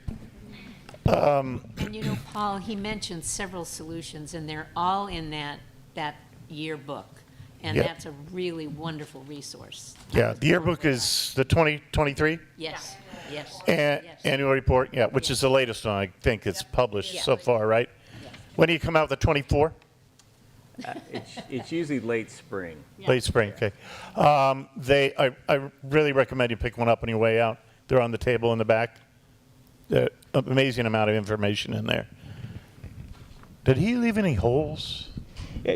And you know, Paul, he mentioned several solutions, and they're all in that yearbook. And Yeah. that's a really wonderful resource. Yeah, the yearbook is the 2023 Yes, yes. and yes. annual report, yeah, which is the latest one. I think it's published so far, right? When do you come out with the 24? It's usually late spring. Late spring, okay. I really recommend you pick one up on your way out. They're on the table in the back. Amazing amount of information in there. Did he leave any holes?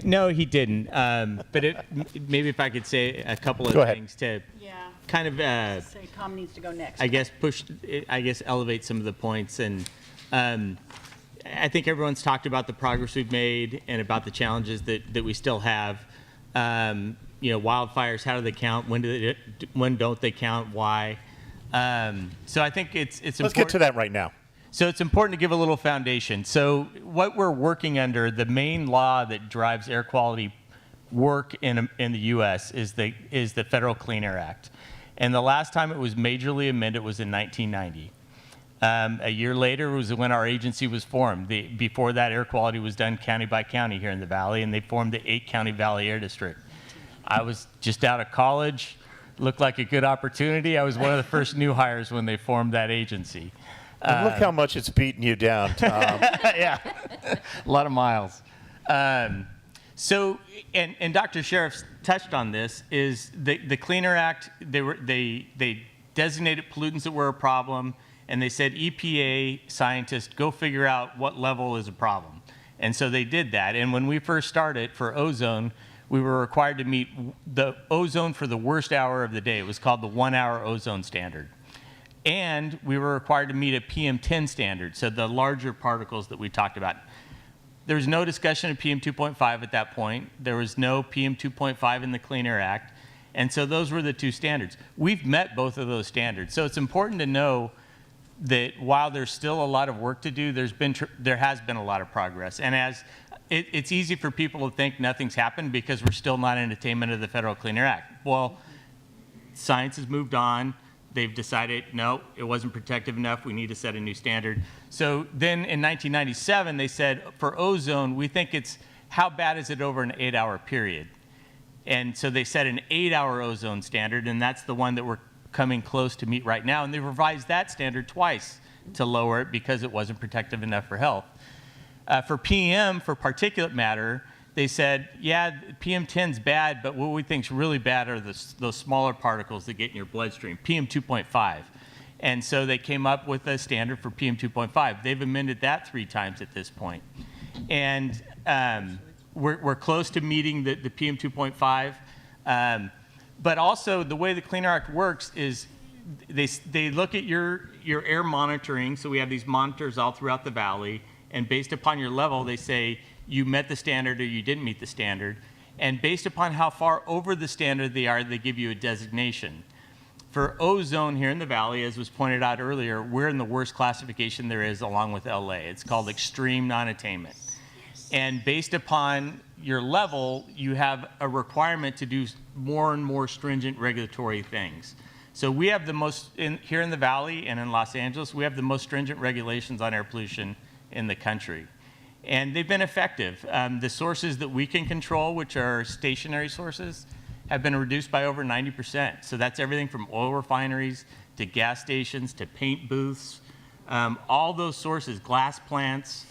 No, he didn't. But maybe if I could say a couple of Go ahead. things to Yeah. kind of, Say Tom needs to go next. I guess, elevate some of the points. And I think everyone's talked about the progress we've made and about the challenges that we still have. You know, wildfires, how do they count? When don't they count? Why? So I think it's important. Let's get to that right now. So it's important to give a little foundation. So what we're working under, the main law that drives air quality work in the U.S. is the Federal Clean Air Act. And the last time it was majorly amended was in 1990. A year later was when our agency was formed. Before that, air quality was done county by county here in the Valley, and they formed the 8-county Valley Air District. I was just out of college, looked like a good opportunity. I was one of the first new hires when they formed that agency. Look how much it's beating you down, Tom. Yeah, a lot of miles. So, and Dr. Sheriff touched on this, is the Clean Air Act, they designated pollutants that were a problem, and they said, EPA scientists, go figure out what level is a problem. And so they did that. And when we first started for ozone, we were required to meet the ozone for the worst hour of the day. It was called the 1-hour ozone standard. And we were required to meet a PM10 standard, so the larger particles that we talked about. There was no discussion of PM2.5 at that point. There was no PM2.5 in the Clean Air Act. And so those were the 2 standards. We've met both of those standards. So it's important to know that while there's still a lot of work to do, there has been a lot of progress. And as it's easy for people to think nothing's happened because we're still not in attainment of the Federal Clean Air Act. Well, science has moved on. They've decided, no, it wasn't protective enough. We need to set a new standard. So then in 1997, they said, for ozone, we think it's, how bad is it over an 8-hour period? And so they set an 8-hour ozone standard, and that's the one that we're coming close to meet right now. And they revised that standard twice to lower it because it wasn't protective enough for health. For PM, for particulate matter, they said, yeah, PM10's bad, but what we think's really bad are those smaller particles that get in your bloodstream, PM 2.5. And so they came up with a standard for PM 2.5. They've amended that 3 times at this point. And we're close to meeting the PM 2.5. But also the way the Clean Air Act works is they look at your air monitoring. So we have these monitors all throughout the valley. And based upon your level, they say you met the standard or you didn't meet the standard. And based upon how far over the standard they are, they give you a designation. For ozone here in the valley, as was pointed out earlier, we're in the worst classification there is along with LA. It's called extreme non-attainment. And based upon your level, you have a requirement to do more and more stringent regulatory things. So we have the most, here in the valley and in Los Angeles, we have the most stringent regulations on air pollution in the country. And they've been effective. The sources that we can control, which are stationary sources, have been reduced by over 90%. So that's everything from oil refineries to gas stations to paint booths. All those sources, glass plants,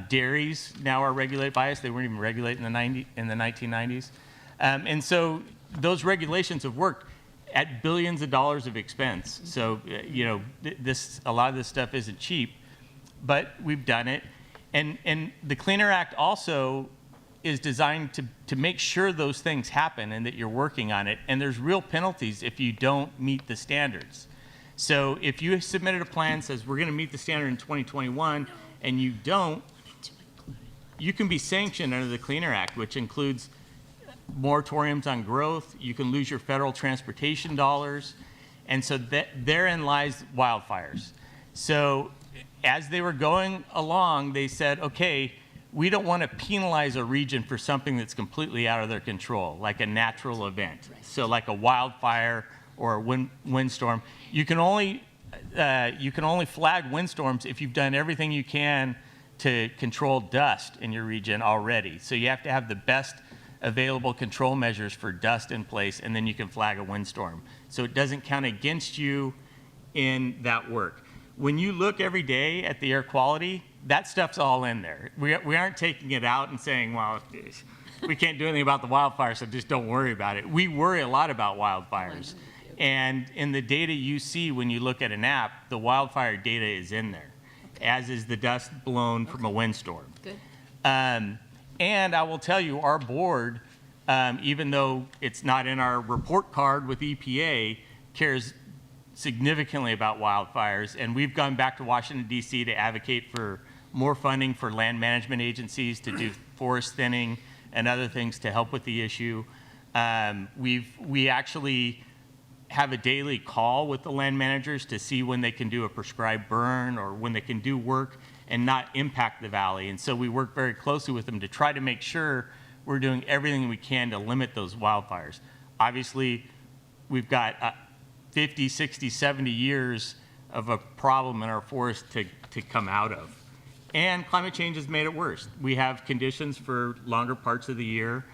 dairies now are regulated by us. They weren't even regulated in the 1990s. And so those regulations have worked at billions of dollars of expense. So, you know, a lot of this stuff isn't cheap, but we've done it. And the Clean Air Act also is designed to make sure those things happen and that you're working on it. And there's real penalties if you don't meet the standards. So if you submitted a plan that says we're going to meet the standard in 2021 and you don't, you can be sanctioned under the Clean Air Act, which includes moratoriums on growth. You can lose your federal transportation dollars. And so therein lies wildfires. So as they were going along, they said, okay, we don't want to penalize a region for something that's completely out of their control, like a natural event. So like a wildfire or a windstorm. You can only flag windstorms if you've done everything you can to control dust in your region already. So you have to have the best available control measures for dust in place, and then you can flag a windstorm. So it doesn't count against you in that work. When you look every day at the air quality, that stuff's all in there. We aren't taking it out and saying, well, we can't do anything about the wildfires, so just don't worry about it. We worry a lot about wildfires. And in the data you see when you look at an app, the wildfire data is in there, as is the dust blown from a windstorm. Good. And I will tell you, our board, even though it's not in our report card with EPA, cares significantly about wildfires. And we've gone back to Washington, D.C. to advocate for more funding for land management agencies to do forest thinning and other things to help with the issue. We actually have a daily call with the land managers to see when they can do a prescribed burn or when they can do work and not impact the valley. And so we work very closely with them to try to make sure we're doing everything we can to limit those wildfires. Obviously, we've got 50, 60, 70 years of a problem in our forest to come out of. And climate change has made it worse. We have conditions for longer parts of the year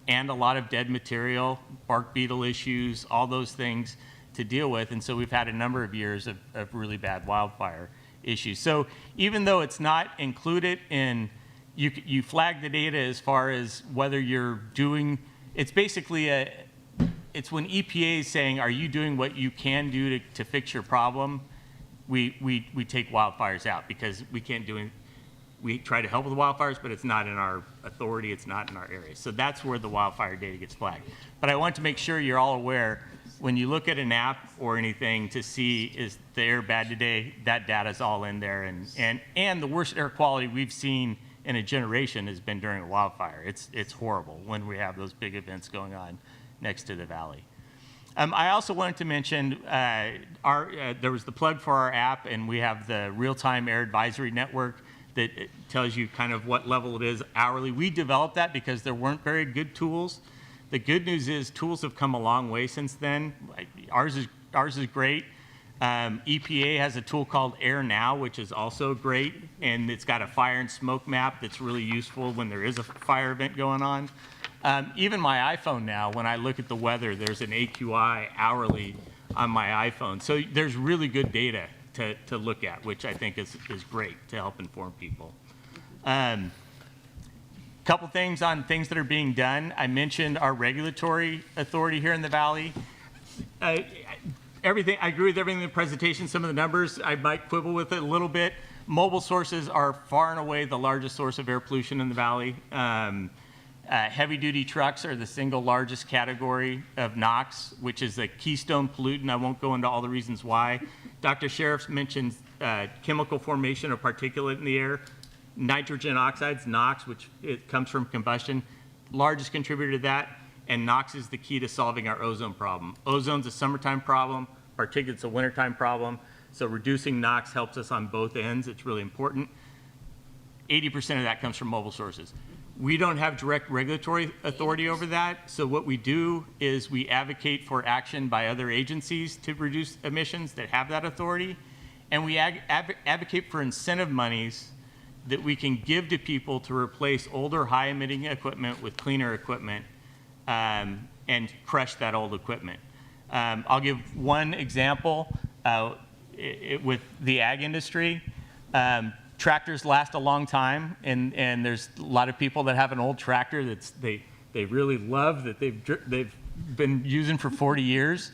and a lot of dead material, bark beetle issues, all those things to deal with. And so we've had a number of years of really bad wildfire issues. So even though it's not included in, you flag the data as far as whether you're doing, it's basically it's when EPA is saying, are you doing what you can do to fix your problem? We take wildfires out because we can't do it. We try to help with the wildfires, but it's not in our authority, it's not in our area. So that's where the wildfire data gets flagged. But I want to make sure you're all aware, when you look at an app or anything to see is the air bad today, that data's all in there. And the worst air quality we've seen in a generation has been during a wildfire. It's horrible when we have those big events going on next to the valley. I also wanted to mention there was the plug for our app, and we have the real-time air advisory network that tells you kind of what level it is hourly. We developed that because there weren't very good tools. The good news is tools have come a long way since then. Ours is great. EPA has a tool called Air Now, which is also great, and it's got a fire and smoke map that's really useful when there is a fire event going on. Even my iPhone now, when I look at the weather, there's an AQI hourly on my iPhone. So there's really good data to look at, which I think is great to help inform people. Couple things on things that are being done. I mentioned our regulatory authority here in the Valley. Everything, I agree with everything in the presentation. Some of the numbers, I might quibble with it a little bit. Mobile sources are far and away the largest source of air pollution in the Valley. Heavy-duty trucks are the single largest category of NOx, which is a keystone pollutant. I won't go into all the reasons why. Dr. Sheriff mentioned chemical formation of particulate in the air. Nitrogen oxides, NOx, which it comes from combustion, largest contributor to that, and NOx is the key to solving our ozone problem. Ozone's a summertime problem, particulate's a wintertime problem, so reducing NOx helps us on both ends. It's really important. 80% of that comes from mobile sources. We don't have direct regulatory authority over that, so what we do is we advocate for action by other agencies to reduce emissions that have that authority, and we advocate for incentive monies that we can give to people to replace older high-emitting equipment with cleaner equipment and crush that old equipment. I'll give one example with the ag industry. Tractors last a long time, and there's a lot of people that have an old tractor that they really love, that they've been using for 40 years.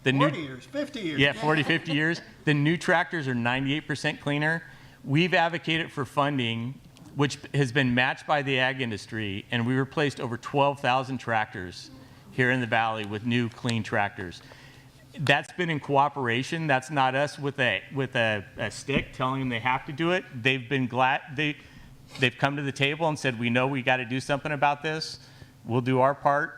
40 years, 50 years. Yeah, 40, 50 years. The new tractors are 98% cleaner. We've advocated for funding, which has been matched by the ag industry, and we replaced over 12,000 tractors here in the Valley with new clean tractors. That's been in cooperation. That's not us with a stick telling them they have to do it. They've been glad. They've come to the table and said, we know we got to do something about this. We'll do our part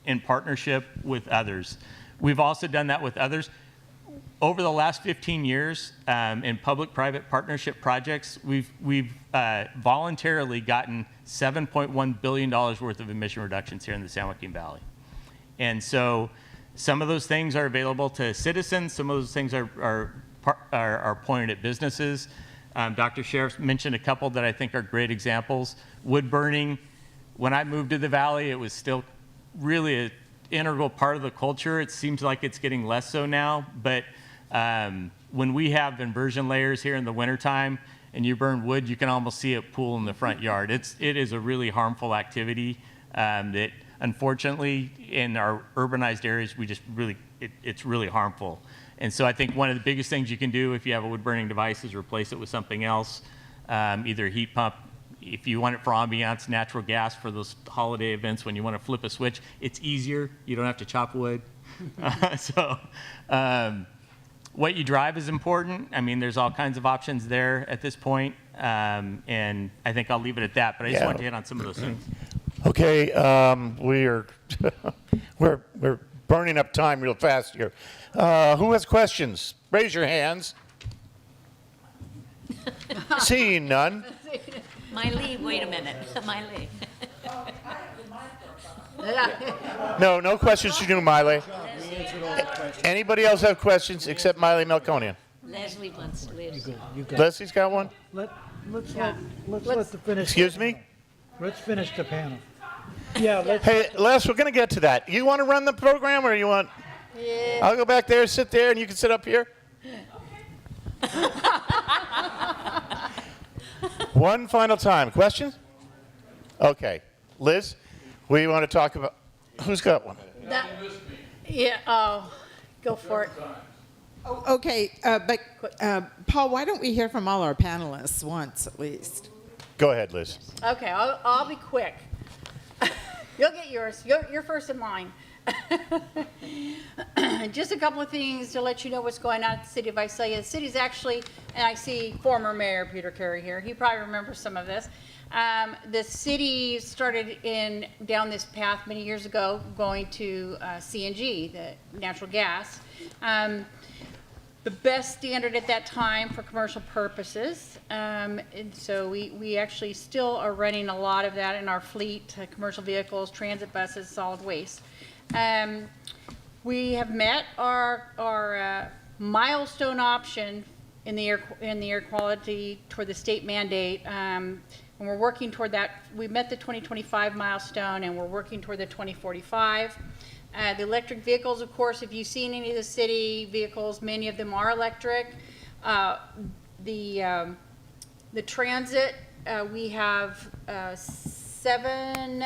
in partnership with others. We've also done that with others. Over the last 15 years, in public-private partnership projects, we've voluntarily gotten $7.1 billion worth of emission reductions here in the San Joaquin Valley. And so some of those things are available to citizens. Some of those things are pointed at businesses. Dr. Sheriff mentioned a couple that I think are great examples. Wood burning. When I moved to the Valley, it was still really an integral part of the culture. It seems like it's getting less so now, but when we have inversion layers here in the wintertime and you burn wood, you can almost see it pool in the front yard. It is a really harmful activity that unfortunately in our urbanized areas, it's really harmful. And so I think one of the biggest things you can do if you have a wood burning device is replace it with something else, either a heat pump. If you want it for ambiance, natural gas for those holiday events when you want to flip a switch, it's easier. You don't have to chop wood. What you drive is important. I mean, there's all kinds of options there at this point, and I think I'll leave it at that. But I just wanted to hit on some of those things. Okay, we're burning up time real fast here. Who has questions? Raise your hands. Seeing none. Miley, wait a minute. Miley. No questions to you, Miley. Anybody else have questions except Miley Melconian? Leslie wants Leslie. Leslie's got one? Let's let the finish. Excuse me? Let's finish the panel. Yeah, let's. Hey, Les, we're going to get to that. You want to run the program or you want? Yeah. I'll go back there, sit there, and you can sit up here. One final time. Questions? Okay. Liz, we want to talk about. Who's got one? Go for it. Oh, okay, but Paul, why don't we hear from all our panelists once at least? Go ahead, Liz. Okay, I'll be quick. You'll get yours. You're first in line. Just a couple of things to let you know what's going on at the city of Visalia. The city's actually, and I see former Mayor Peter Carey here. He probably remembers some of this. The city started down this path many years ago, going to CNG, the natural gas. The best standard at that time for commercial purposes. And so we actually still are running a lot of that in our fleet, commercial vehicles, transit buses, solid waste. We have met our milestone option in the air quality toward the state mandate. And we're working toward that. We met the 2025 milestone and we're working toward the 2045. The electric vehicles, of course, if you've seen any of the city vehicles, many of them are electric. The transit, we have 7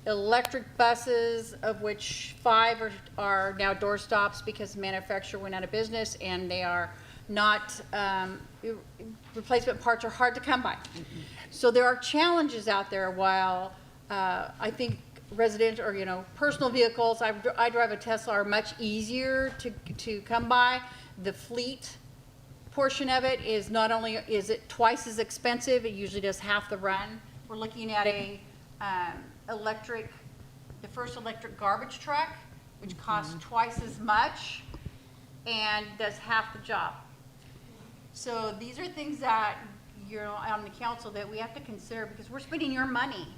electric buses, of which 5 are now doorstops because the manufacturer went out of business, and they are not, replacement parts are hard to come by. So there are challenges out there. While I think residential or, personal vehicles, I drive a Tesla, are much easier to come by. The fleet portion of it is not only is it twice as expensive, it usually does half the run. We're looking at the first electric garbage truck, which costs twice as much and does half the job. So these are things that on the council that we have to consider, because we're spending your money.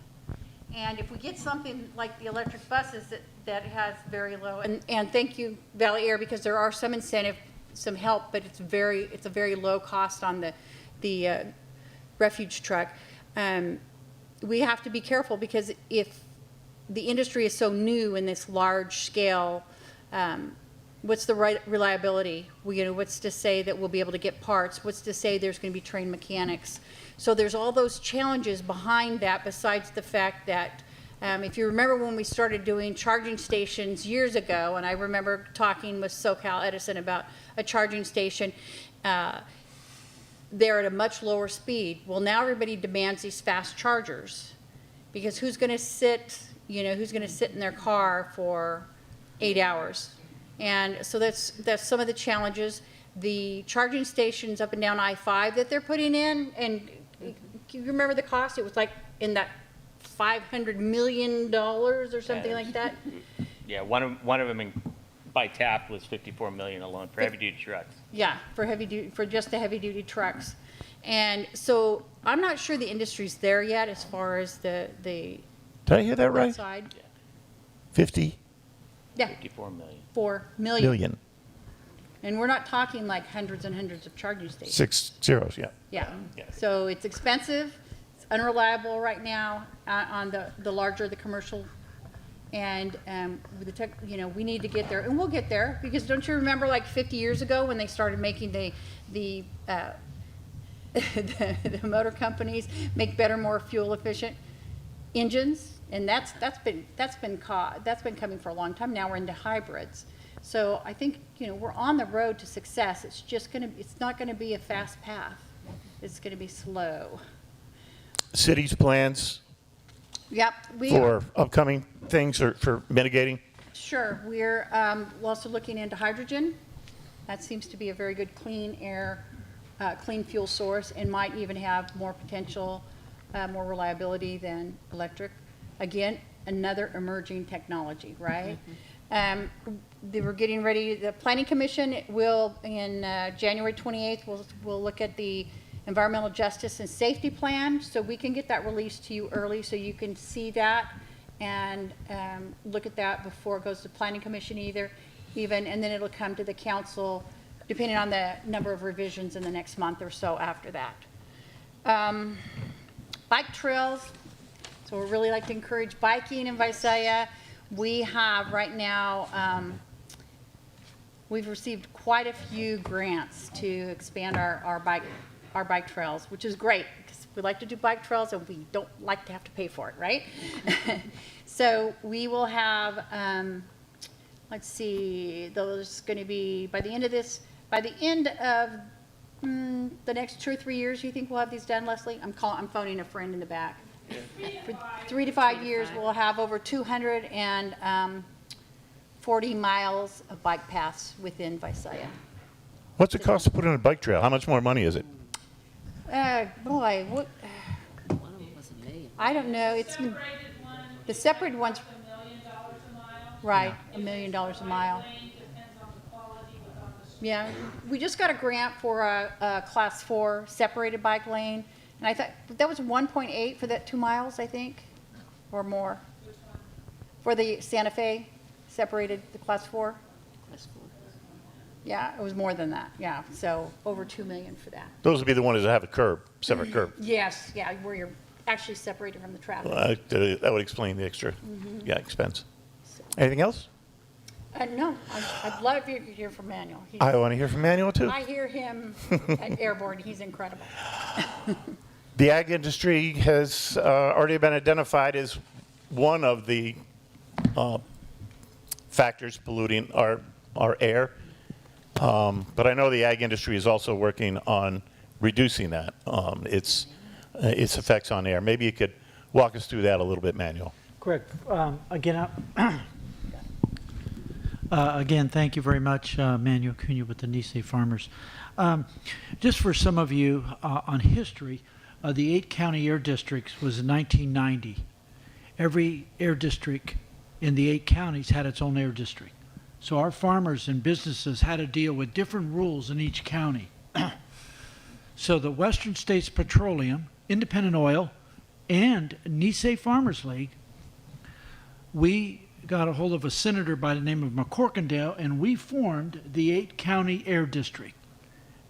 And if we get something like the electric buses that has very low, and thank you, Valley Air, because there are some incentive, some help, but it's a very low cost on the refuge truck. We have to be careful, because if the industry is so new in this large scale, what's the reliability? What's to say that we'll be able to get parts? What's to say there's going to be trained mechanics? So there's all those challenges behind that, besides the fact that if you remember when we started doing charging stations years ago, and I remember talking with SoCal Edison about a charging station, they're at a much lower speed. Well, now everybody demands these fast chargers, because who's going to sit in their car for 8 hours? And so that's some of the challenges. The charging stations up and down I-5 that they're putting in, and you remember the cost? It was like in that $500 million or something like that. Yeah, one of them by TAP was $54 million alone for heavy duty trucks. Yeah, for just the heavy duty trucks. And so I'm not sure the industry's there yet as far as the Did I hear that right? side. 50 Yeah, 54 million. 4 million. million. And we're not talking like hundreds and hundreds of charging stations. 6 zeros, yeah. Yeah. Yeah. So it's expensive, it's unreliable right now on the larger the commercial, and with the tech, we need to get there, and we'll get there, because don't you remember like 50 years ago when they started making the motor companies make better, more fuel efficient engines, and that's been coming for a long time. Now we're into hybrids. So I think, we're on the road to success. It's not gonna be a fast path. It's gonna be slow. City's plans Yep. for upcoming things or for mitigating? Sure. We're also looking into hydrogen. That seems to be a very good clean air, clean fuel source, and might even have more potential, more reliability than electric. Again, another emerging technology, right? They were getting ready. The Planning Commission will, in January 28th, we'll look at the Environmental Justice and Safety Plan, so we can get that released to you early, so you can see that and look at that before it goes to Planning Commission even, and then it'll come to the council, depending on the number of revisions in the next month or so after that. Bike trails. So we really like to encourage biking in Visalia. We have right now, we've received quite a few grants to expand our bike trails, which is great, because we like to do bike trails and we don't like to have to pay for it, right? So we will have, let's see, there's going to be, by the end of the next 2 or 3 years, you think we'll have these done, Leslie? I'm phoning a friend in the back. For 3 to 5 years, we'll have over 240 miles of bike paths within Visalia. What's it cost to put in a bike trail? How much more money is it? Boy, what? I don't know. It's the separated ones. $1 million a mile. Right, $1 million a mile. Lane depends on the quality, but on the Yeah, we just got a grant for a class 4 separated bike lane, and I thought that was 1.8 for that 2 miles, I think, or more. For the Santa Fe separated, the class 4. Yeah, it was more than that. Yeah, so over 2 million for that. Those would be the ones that have a curb, separate curb. Yes, yeah, where you're actually separated from the traffic. Well, that would explain the extra expense. Anything else? No, I'd love you to hear from Manuel. I want to hear from Manuel too. I hear him at Airborne. He's incredible. The ag industry has already been identified as one of the factors polluting our air. But I know the ag industry is also working on reducing that, its effects on air. Maybe you could walk us through that a little bit, Manuel. Correct. Again, thank you very much, Manuel Cunha with the Nisei Farmers. Just for some of you on history, the 8 county air districts was in 1990. Every air district in the 8 counties had its own air district. So our farmers and businesses had to deal with different rules in each county. So the Western States Petroleum, Independent Oil, and Nisei Farmers League, we got a hold of a senator by the name of McCorkindale, and we formed the 8 county air district.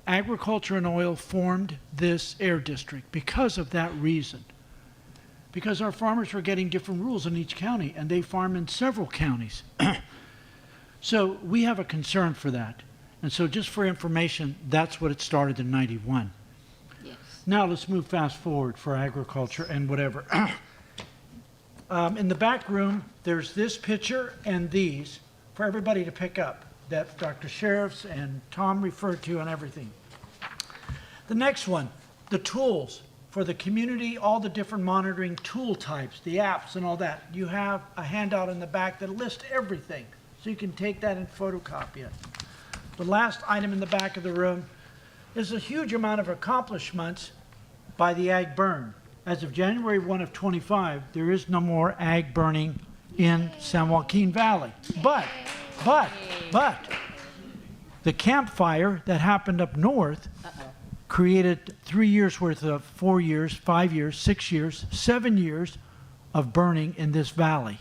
Agriculture and oil formed this air district because of that reason. Because our farmers were getting different rules in each county, and they farm in several counties. So we have a concern for that. And so just for information, that's what it started in 91. Yes. Now let's move fast forward for agriculture and whatever. In the back room, there's this picture and these for everybody to pick up that Dr. Sheriffs and Tom referred to and everything. The next one, the tools for the community, all the different monitoring tool types, the apps and all that. You have a handout in the back that lists everything, so you can take that and photocopy it. The last item in the back of the room is a huge amount of accomplishments by the ag burn. As of January 1 of 25, there is no more ag burning in San Joaquin Valley. But, the campfire that happened up north created 3 years worth of 4 years, 5 years, 6 years, 7 years of burning in this valley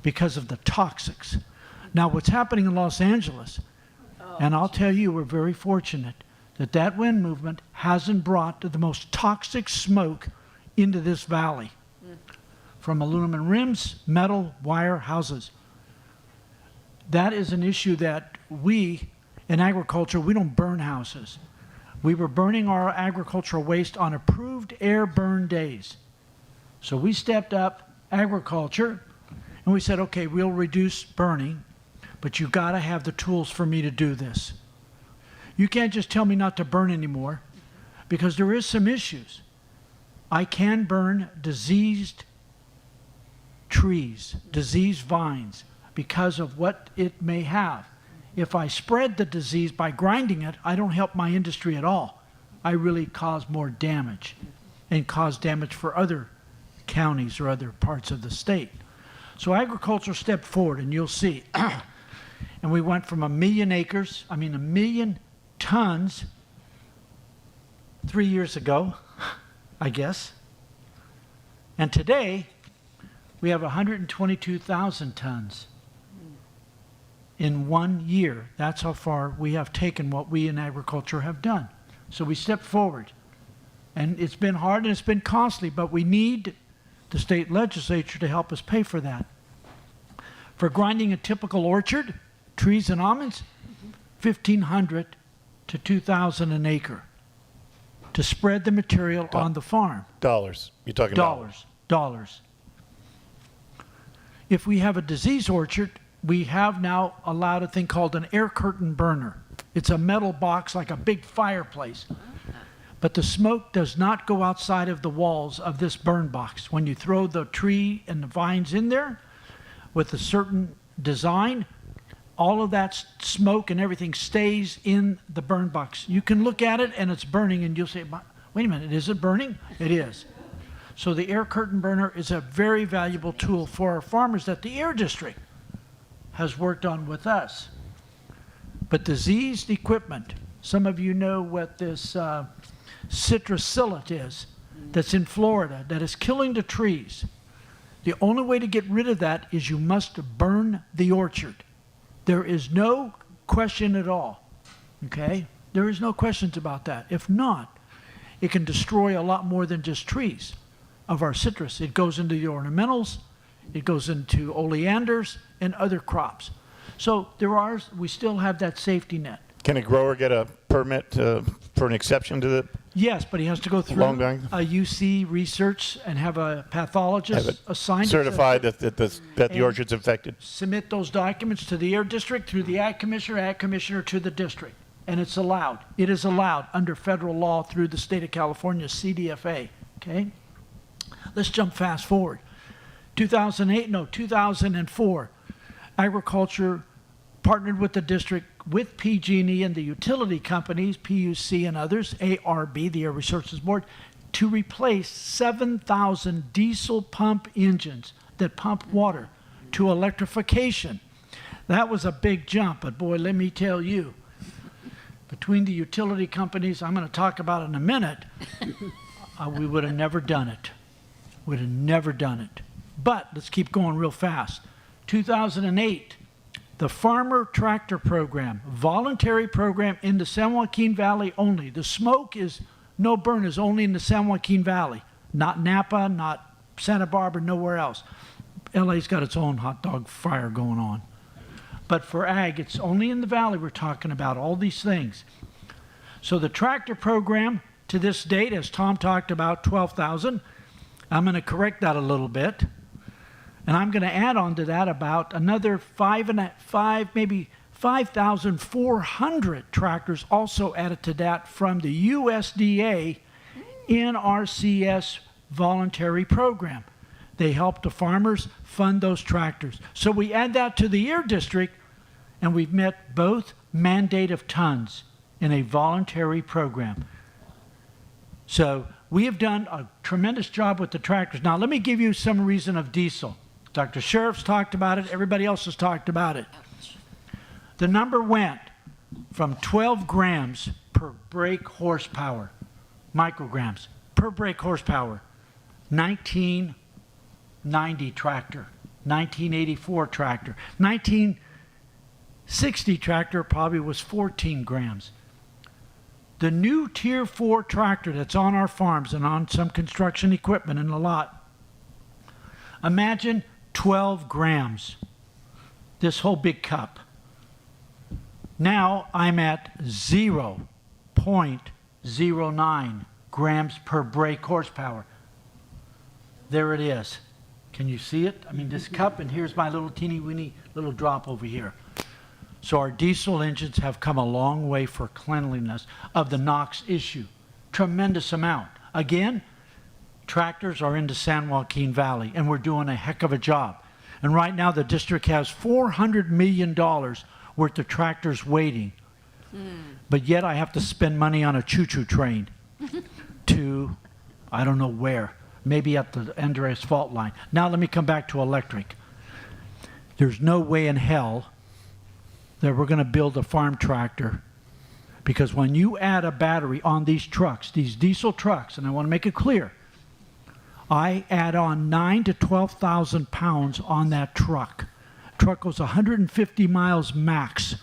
because of the toxics. Now, what's happening in Los Angeles, and I'll tell you, we're very fortunate that that wind movement hasn't brought the most toxic smoke into this valley from aluminum rims, metal, wire, houses. That is an issue that we, in agriculture, we don't burn houses. We were burning our agricultural waste on approved air burn days. So we stepped up agriculture and we said, okay, we'll reduce burning, but you gotta have the tools for me to do this. You can't just tell me not to burn anymore because there is some issues. I can burn diseased trees, diseased vines, because of what it may have. If I spread the disease by grinding it, I don't help my industry at all. I really cause more damage and cause damage for other counties or other parts of the state. So agriculture stepped forward, and you'll see. And we went from 1 million tons 3 years ago, I guess. And today, we have 122,000 tons in 1 year. That's how far we have taken what we in agriculture have done. So we stepped forward. And it's been hard and it's been costly, but we need the state legislature to help us pay for that. For grinding a typical orchard, trees and almonds, $1,500 to $2,000 an acre to spread the material on the farm. Dollars. You're talking dollars. Dollars. If we have a disease orchard, we have now allowed a thing called an air curtain burner. It's a metal box like a big fireplace. But the smoke does not go outside of the walls of this burn box. When you throw the tree and the vines in there with a certain design, all of that smoke and everything stays in the burn box. You can look at it and it's burning and you'll say, wait a minute, is it burning? It is. So the air curtain burner is a very valuable tool for our farmers that the air district has worked on with us. But diseased equipment, some of you know what this citrusillate is that's in Florida that is killing the trees. The only way to get rid of that is you must burn the orchard. There is no question at all, okay? There is no questions about that. If not, it can destroy a lot more than just trees of our citrus. It goes into the ornamentals, it goes into oleanders and other crops. So we still have that safety net. Can a grower get a permit for an exception to the Yes, but he has to go through Long gun? a UC research and have a pathologist assigned to certified that the orchard's infected? submit those documents to the air district through the ag commissioner to the district. And it's allowed. It is allowed under federal law through the state of California CDFA, okay? Let's jump fast forward. 2004, agriculture partnered with the district, with PG&E and the utility companies, PUC and others, ARB, the Air Resources Board, to replace 7,000 diesel pump engines that pump water to electrification. That was a big jump, but boy, let me tell you, between the utility companies, I'm going to talk about it in a minute, we would have never done it. Would have never done it. But let's keep going real fast. 2008, the Farmer Tractor Program, voluntary program in the San Joaquin Valley only. The smoke is, no burn is only in the San Joaquin Valley, not Napa, not Santa Barbara, nowhere else. LA's got its own hot dog fire going on. But for ag, it's only in the valley we're talking about all these things. So the tractor program to this date, as Tom talked about, 12,000. I'm going to correct that a little bit. And I'm going to add on to that about another 5,400 tractors also added to that from the USDA NRCS voluntary program. They help the farmers fund those tractors. So we add that to the air district, and we've met both mandate of tons in a voluntary program. So we have done a tremendous job with the tractors. Now, let me give you some reason of diesel. Dr. Sheriff's talked about it. Everybody else has talked about it. The number went from 12 grams per brake horsepower, micrograms, per brake horsepower, 1990 tractor, 1984 tractor, 1960 tractor probably was 14 grams. The new Tier 4 tractor that's on our farms and on some construction equipment in the lot, imagine 12 grams, this whole big cup. Now I'm at 0.09 grams per brake horsepower. There it is. Can you see it? I mean, this cup, and here's my little teeny weeny little drop over here. So our diesel engines have come a long way for cleanliness of the NOx issue. Tremendous amount. Again, tractors are in the San Joaquin Valley, and we're doing a heck of a job. And right now, the district has $400 million worth of tractors waiting. But yet I have to spend money on a choo-choo train to, I don't know where, maybe at the Andreas fault line. Now let me come back to electric. There's no way in hell that we're going to build a farm tractor, because when you add a battery on these trucks, these diesel trucks, and I want to make it clear, I add on 9,000 to 12,000 pounds on that truck. Truck goes 150 miles max.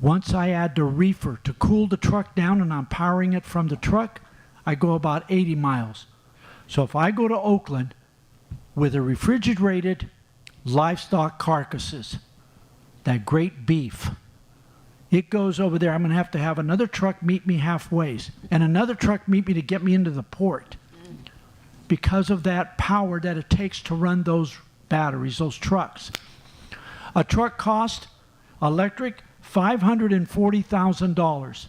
Once I add the reefer to cool the truck down and I'm powering it from the truck, I go about 80 miles. So if I go to Oakland with a refrigerated livestock carcasses, that great beef, it goes over there. I'm going to have another truck meet me halfway and another truck meet me to get me into the port, because of that power that it takes to run those batteries, those trucks. A truck cost, electric, $540,000.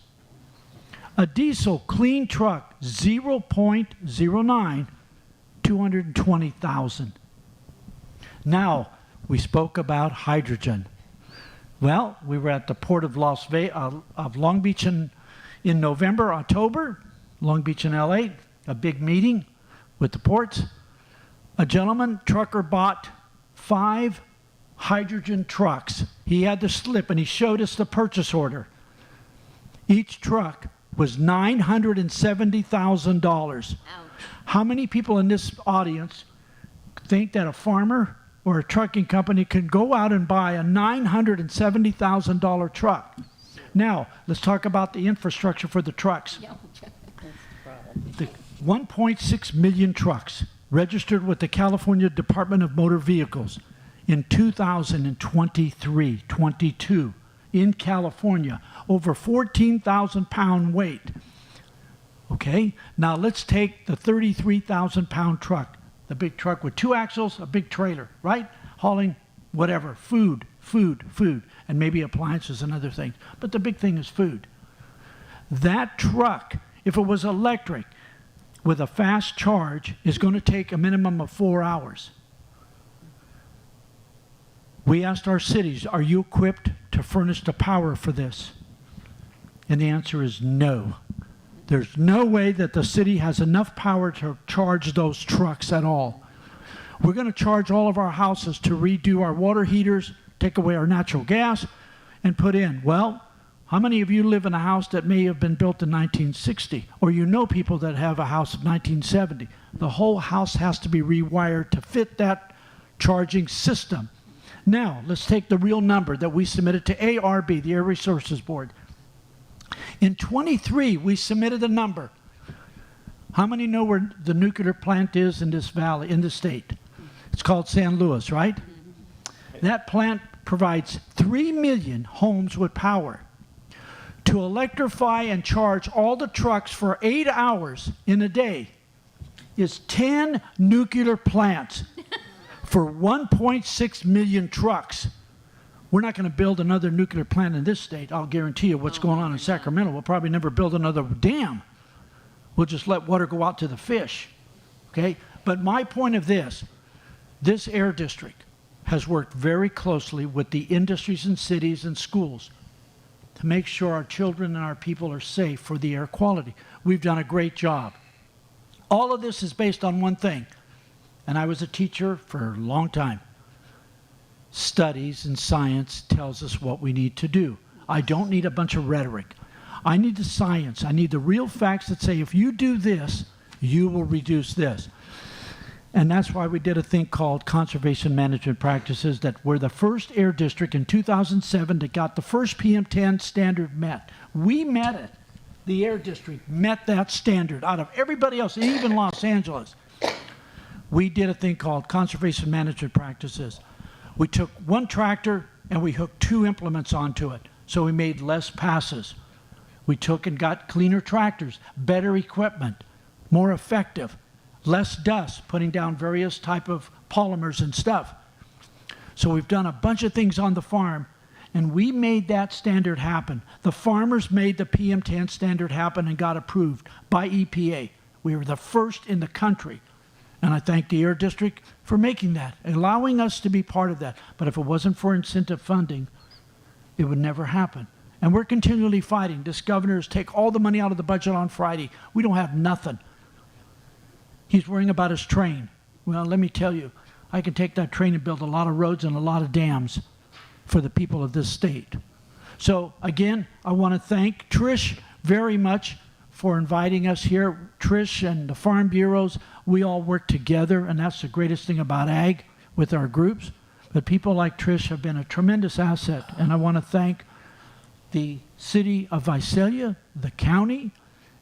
A diesel clean truck, 0.09, $220,000. Now, we spoke about hydrogen. Well, we were at the port of Long Beach in November, October, Long Beach and LA, a big meeting with the ports. A gentleman, trucker, bought 5 hydrogen trucks. He had the slip and he showed us the purchase order. Each truck was $970,000. How many people in this audience think that a farmer or a trucking company can go out and buy a $970,000 truck? Now, let's talk about the infrastructure for the trucks. The 1.6 million trucks registered with the California Department of Motor Vehicles. In 2023, 22, in California, over 14,000 pound weight. Okay, now let's take the 33,000 pound truck, the big truck with 2 axles, a big trailer, right? Hauling whatever, food, and maybe appliances and other things. But the big thing is food. That truck, if it was electric with a fast charge, is going to take a minimum of 4 hours. We asked our cities, are you equipped to furnish the power for this? And the answer is no. There's no way that the city has enough power to charge those trucks at all. We're going to charge all of our houses to redo our water heaters, take away our natural gas, and put in. Well, how many of you live in a house that may have been built in 1960? Or you know people that have a house of 1970. The whole house has to be rewired to fit that charging system. Now, let's take the real number that we submitted to ARB, the Air Resources Board. In 23, we submitted a number. How many know where the nuclear plant is in this valley, in the state? It's called San Luis, right? That plant provides 3 million homes with power. To electrify and charge all the trucks for 8 hours in a day is 10 nuclear plants for 1.6 million trucks. We're not going to build another nuclear plant in this state. I'll guarantee you what's going on in Sacramento. We'll probably never build another dam. We'll just let water go out to the fish. Okay? But my point of this air district has worked very closely with the industries and cities and schools to make sure our children and our people are safe for the air quality. We've done a great job. All of this is based on one thing, and I was a teacher for a long time. Studies and science tells us what we need to do. I don't need a bunch of rhetoric. I need the science. I need the real facts that say if you do this, you will reduce this. And that's why we did a thing called conservation management practices, that we're the first air district in 2007 that got the first PM10 standard met. We met it. The air district met that standard out of everybody else, even Los Angeles. We did a thing called conservation management practices. We took one tractor and we hooked 2 implements onto it, so we made less passes. We took and got cleaner tractors, better equipment, more effective, less dust, putting down various type of polymers and stuff. So we've done a bunch of things on the farm, and we made that standard happen. The farmers made the PM10 standard happen and got approved by EPA. We were the first in the country. And I thank the Air District for making that, allowing us to be part of that. But if it wasn't for incentive funding, it would never happen. And we're continually fighting. This governor's take all the money out of the budget on Friday. We don't have nothing. He's worrying about his train. Well, let me tell you, I can take that train and build a lot of roads and a lot of dams for the people of this state. So again, I want to thank Trish very much for inviting us here. Trish and the Farm Bureaus, we all work together, and that's the greatest thing about ag with our groups. But people like Trish have been a tremendous asset, and I want to thank the city of Visalia, the county.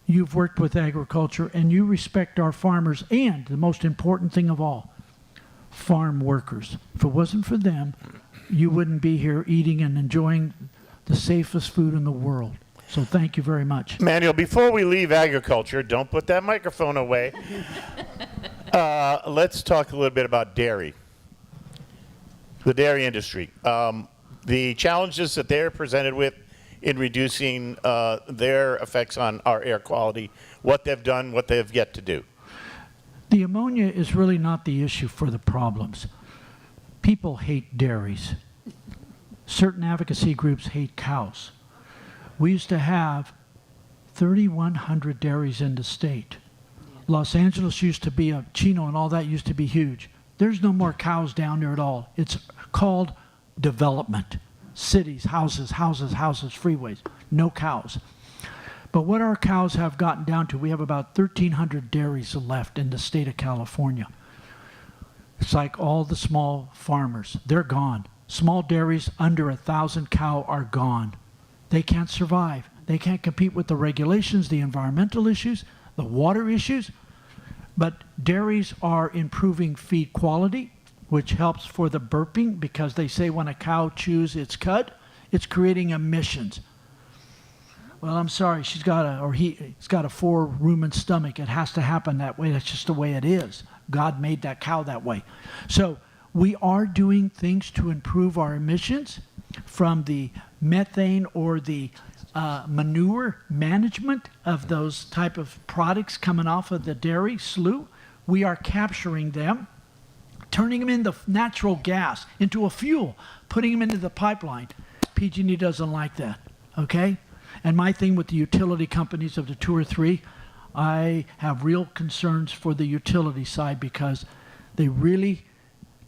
You've worked with agriculture, and you respect our farmers, and the most important thing of all, farm workers. If it wasn't for them, you wouldn't be here eating and enjoying the safest food in the world. So thank you very much. Manuel, before we leave agriculture, don't put that microphone away. Let's talk a little bit about dairy, the dairy industry. The challenges that they're presented with in reducing their effects on our air quality, what they've done, what they've yet to do. The ammonia is really not the issue for the problems. People hate dairies. Certain advocacy groups hate cows. We used to have 3,100 dairies in the state. Los Angeles used to be Chino and all that used to be huge. There's no more cows down there at all. It's called development. Cities, houses, freeways, no cows. But what our cows have gotten down to, we have about 1,300 dairies left in the state of California. It's like all the small farmers, they're gone. Small dairies under 1,000 cow are gone. They can't survive. They can't compete with the regulations, the environmental issues, the water issues. But dairies are improving feed quality. which helps for the burping because they say when a cow chews its cud, it's creating emissions. Well, I'm sorry, he's got a 4-rumen stomach. It has to happen that way. That's just the way it is. God made that cow that way. So we are doing things to improve our emissions from the methane or the manure management of those type of products coming off of the dairy slough. We are capturing them, turning them into natural gas, into a fuel, putting them into the pipeline. PG&E doesn't like that, okay? And my thing with the utility companies of the 2 or 3, I have real concerns for the utility side because they really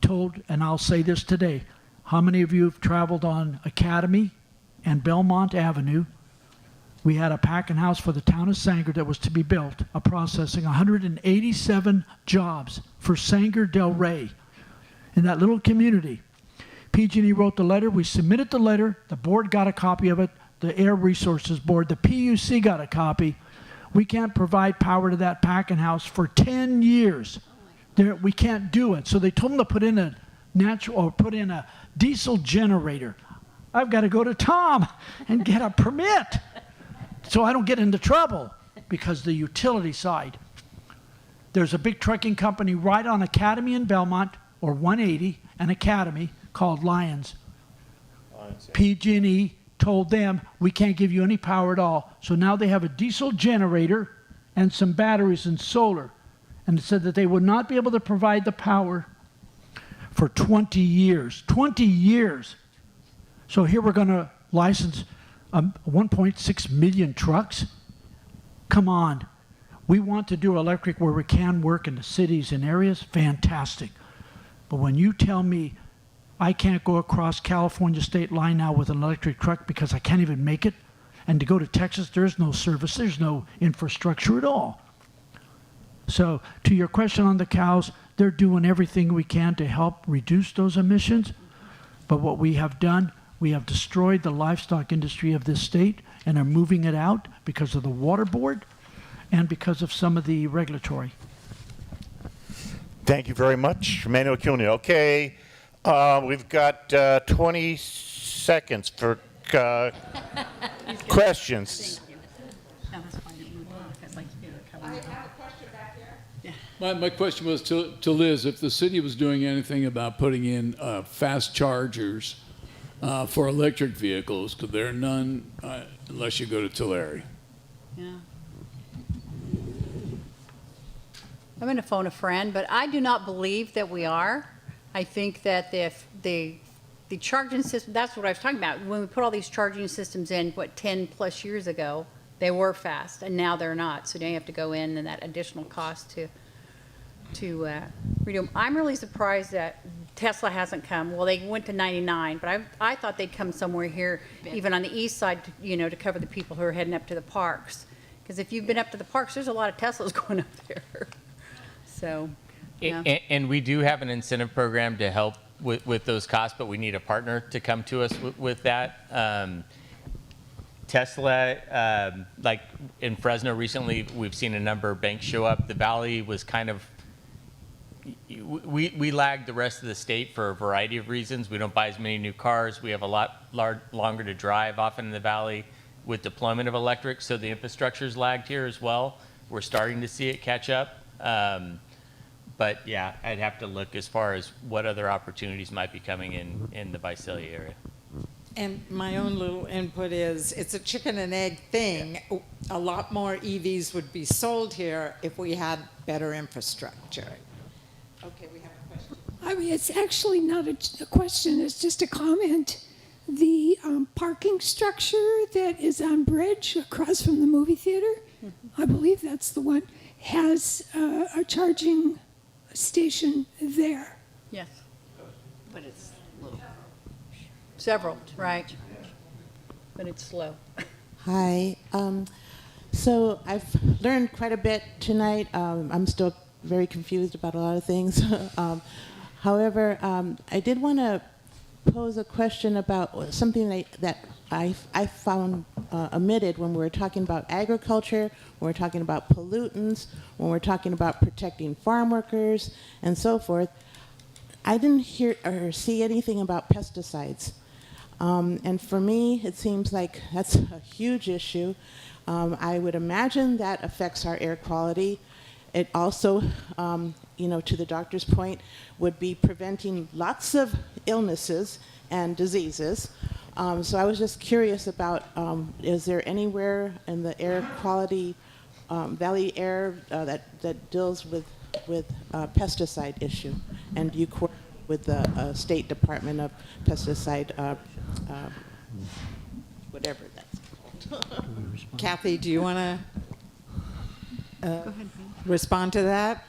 told, and I'll say this today, how many of you have traveled on Academy and Belmont Avenue? We had a packing house for the town of Sanger that was to be built, a processing 187 jobs for Sanger Del Rey in that little community. PG&E wrote the letter. We submitted the letter. The board got a copy of it. The Air Resources Board, the PUC got a copy. We can't provide power to that packing house for 10 years. We can't do it. So they told them to put in a diesel generator. I've got to go to Tom and get a permit so I don't get into trouble because the utility side. There's a big trucking company right on Academy in Belmont, or 180 and Academy, called Lions. PG&E told them, we can't give you any power at all. So now they have a diesel generator and some batteries and solar. And it said that they would not be able to provide the power for 20 years. 20 years. So here we're going to license 1.6 million trucks. Come on. We want to do electric where we can work in the cities and areas. Fantastic. But when you tell me I can't go across California state line now with an electric truck because I can't even make it, and to go to Texas, there's no service, there's no infrastructure at all. So to your question on the cows, they're doing everything we can to help reduce those emissions. But what we have done, we have destroyed the livestock industry of this state and are moving it out because of the water board and because of some of the regulatory. Thank you very much, Emmanuel Cunha. Okay, we've got 20 seconds for questions. My question was to Liz, if the city was doing anything about putting in fast chargers for electric vehicles, because there are none unless you go to Tulare. Yeah. I'm going to phone a friend, but I do not believe that we are. I think that if the charging system, that's what I was talking about. When we put all these charging systems in, 10 plus years ago, they were fast, and now they're not. So now you have to go in and that additional cost to redo them. I'm really surprised that Tesla hasn't come. Well, they went to 99, but I thought they'd come somewhere here, even on the east side, to cover the people who are heading up to the parks. Because if you've been up to the parks, there's a lot of Teslas going up there. So, yeah. And we do have an incentive program to help with those costs, but we need a partner to come to us with that. Tesla, like in Fresno recently, we've seen a number of banks show up. The Valley was kind of, we lagged the rest of the state for a variety of reasons. We don't buy as many new cars. We have a lot longer to drive often in the Valley with deployment of electric, so the infrastructure's lagged here as well. We're starting to see it catch up. But yeah, I'd have to look as far as what other opportunities might be coming in the Visalia area. And my own little input is, it's a chicken and egg thing. Yeah. A lot more EVs would be sold here if we had better infrastructure. Okay, we have a question. I mean, it's actually not a question, it's just a comment. The parking structure that is on Bridge across from the movie theater, I believe that's the one, has a charging station there. Yes. But it's little. Several, right. But it's slow. Hi. So I've learned quite a bit tonight. I'm still very confused about a lot of things. However, I did want to pose a question about something that I found omitted when we were talking about agriculture, when we're talking about pollutants, when we're talking about protecting farm workers, and so forth. I didn't hear or see anything about pesticides. And for me, it seems like that's a huge issue. I would imagine that affects our air quality. It also, to the doctor's point, would be preventing lots of illnesses and diseases. So I was just curious about, is there anywhere in the air quality, valley air, that deals with pesticide issue? And do you coordinate with the State Department of Pesticide, whatever that's called? Kathy, do you want to respond to that?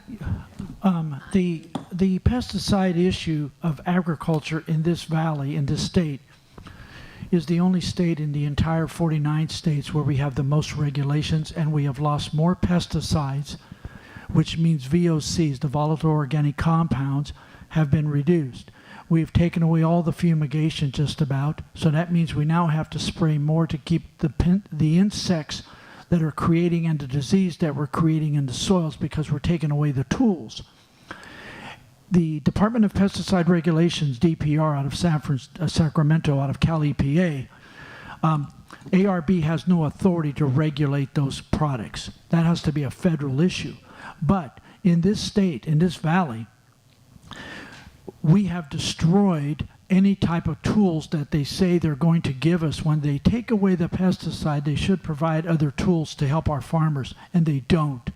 The pesticide issue of agriculture in this valley, in this state, is the only state in the entire 49 states where we have the most regulations, and we have lost more pesticides, which means VOCs, the volatile organic compounds, have been reduced. We've taken away all the fumigation just about, so that means we now have to spray more to keep the insects that are creating and the disease that we're creating in the soils, because we're taking away the tools. The Department of Pesticide Regulations, DPR, out of Sacramento, out of Cal EPA, ARB has no authority to regulate those products. That has to be a federal issue. But in this state, in this valley, we have destroyed any type of tools that they say they're going to give us. When they take away the pesticide, they should provide other tools to help our farmers, and they don't.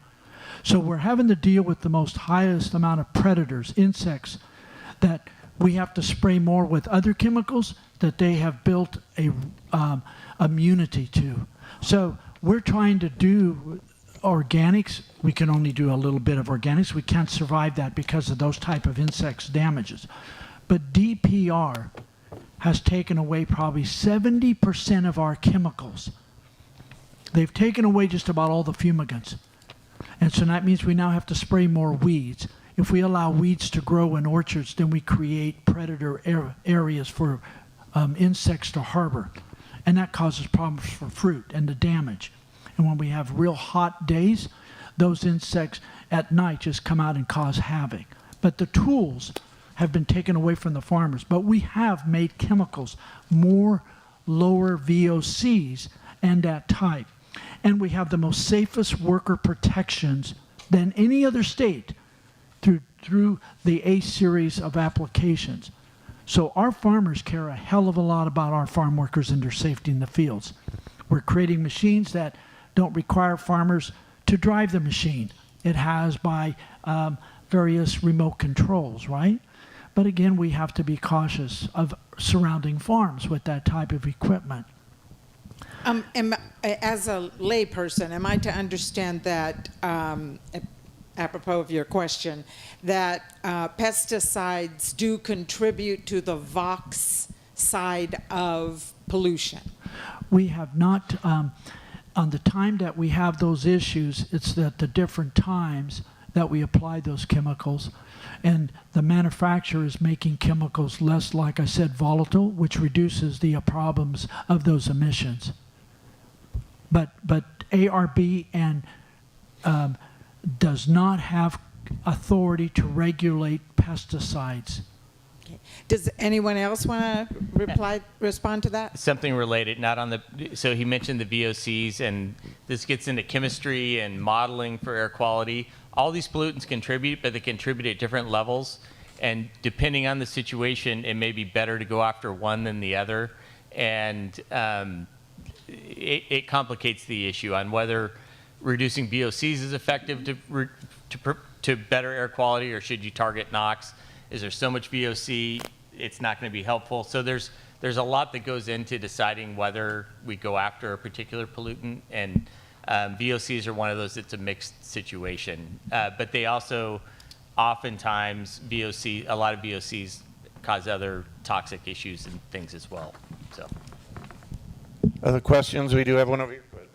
So we're having to deal with the most highest amount of predators, insects, that we have to spray more with other chemicals that they have built a immunity to. So we're trying to do organics. We can only do a little bit of organics. We can't survive that because of those type of insects damages. But DPR has taken away probably 70% of our chemicals. They've taken away just about all the fumigants. And so that means we now have to spray more weeds. If we allow weeds to grow in orchards, then we create predator areas for insects to harbor. And that causes problems for fruit and the damage. And when we have real hot days, those insects at night just come out and cause havoc. But the tools have been taken away from the farmers. But we have made chemicals more lower VOCs and that type. And we have the most safest worker protections than any other state through the A series of applications. So our farmers care a hell of a lot about our farm workers and their safety in the fields. We're creating machines that don't require farmers to drive the machine. It has by various remote controls, right? But again, we have to be cautious of surrounding farms with that type of equipment. As a layperson, am I to understand that, apropos of your question, that pesticides do contribute to the VOX side of pollution? We have not, on the time that we have those issues, it's at the different times that we apply those chemicals. And the manufacturer is making chemicals less, like I said, volatile, which reduces the problems of those emissions. But ARB and does not have authority to regulate pesticides. Okay. Does anyone else want to respond to that? Something related, not on the, so he mentioned the VOCs, and this gets into chemistry and modeling for air quality. All these pollutants contribute, but they contribute at different levels. And depending on the situation, it may be better to go after one than the other. And it complicates the issue on whether reducing VOCs is effective to better air quality, or should you target NOx? Is there so much VOC it's not going to be helpful? So there's a lot that goes into deciding whether we go after a particular pollutant, and VOCs are one of those. It's a mixed situation, but they also oftentimes a lot of VOCs cause other toxic issues and things as well. So. Other questions? We do have one over here. Go ahead,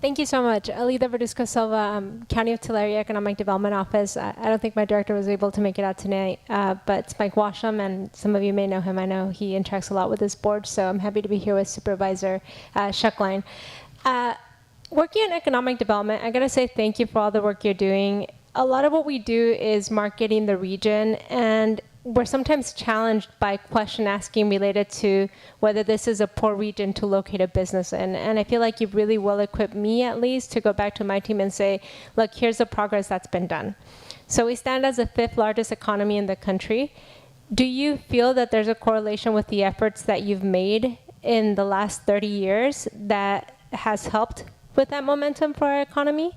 Thank you so much. Alida Verduzco Silva, County of Tulare Economic Development Office. I don't think my director was able to make it out tonight, but it's Mike Washam, and some of you may know him. I know he interacts a lot with this board, so I'm happy to be here with Supervisor Schucklein. Working in economic development, I gotta say thank you for all the work you're doing. a lot of what we do is marketing the region, and we're sometimes challenged by question asking related to whether this is a poor region to locate a business in. And I feel like you've really well equipped me, at least, to go back to my team and say, look, here's the progress that's been done. So we stand as the 5th largest economy in the country. Do you feel that there's a correlation with the efforts that you've made in the last 30 years that has helped with that momentum for our economy?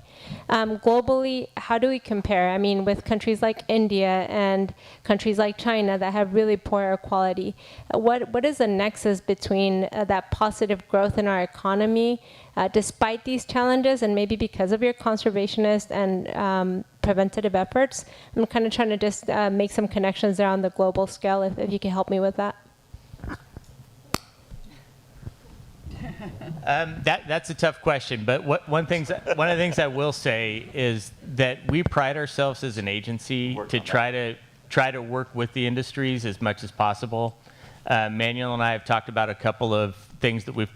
Globally, how do we compare? I mean, with countries like India and countries like China that have really poor air quality, what is the nexus between that positive growth in our economy despite these challenges, and maybe because of your conservationist and preventative efforts? I'm kind of trying to just make some connections there on the global scale, if you can help me with that. That's a tough question, but one of the things I will say is that we pride ourselves as an agency to try to work with the industries as much as possible. Manuel and I have talked about a couple of things that we've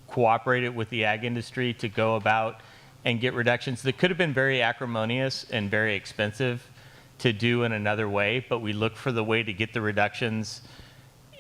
cooperated with the ag industry to go about and get reductions that could have been very acrimonious and very expensive to do in another way, but we look for the way to get the reductions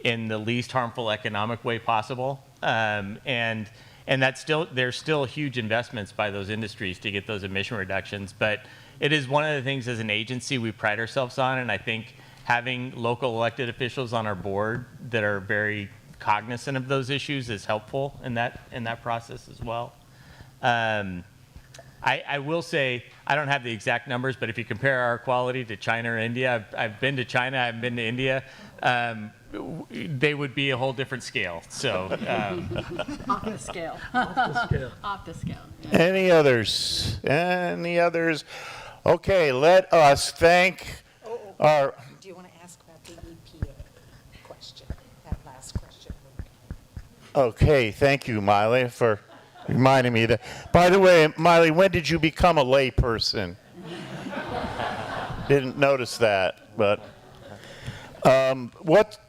in the least harmful economic way possible. And there's still huge investments by those industries to get those emission reductions. But it is one of the things as an agency we pride ourselves on, and I think having local elected officials on our board that are very cognizant of those issues is helpful in that process as well. I will say, I don't have the exact numbers, but if you compare our quality to China or India, I've been to China, I've been to India, they would be a whole different scale. So Off the scale. Off the scale. Off the scale. Any others? Any others? Okay, let us thank our... Do you want to ask about the EPA question, that last question? Okay, thank you, Miley, for reminding me that. By the way, Miley, when did you become a lay person? Didn't notice that, but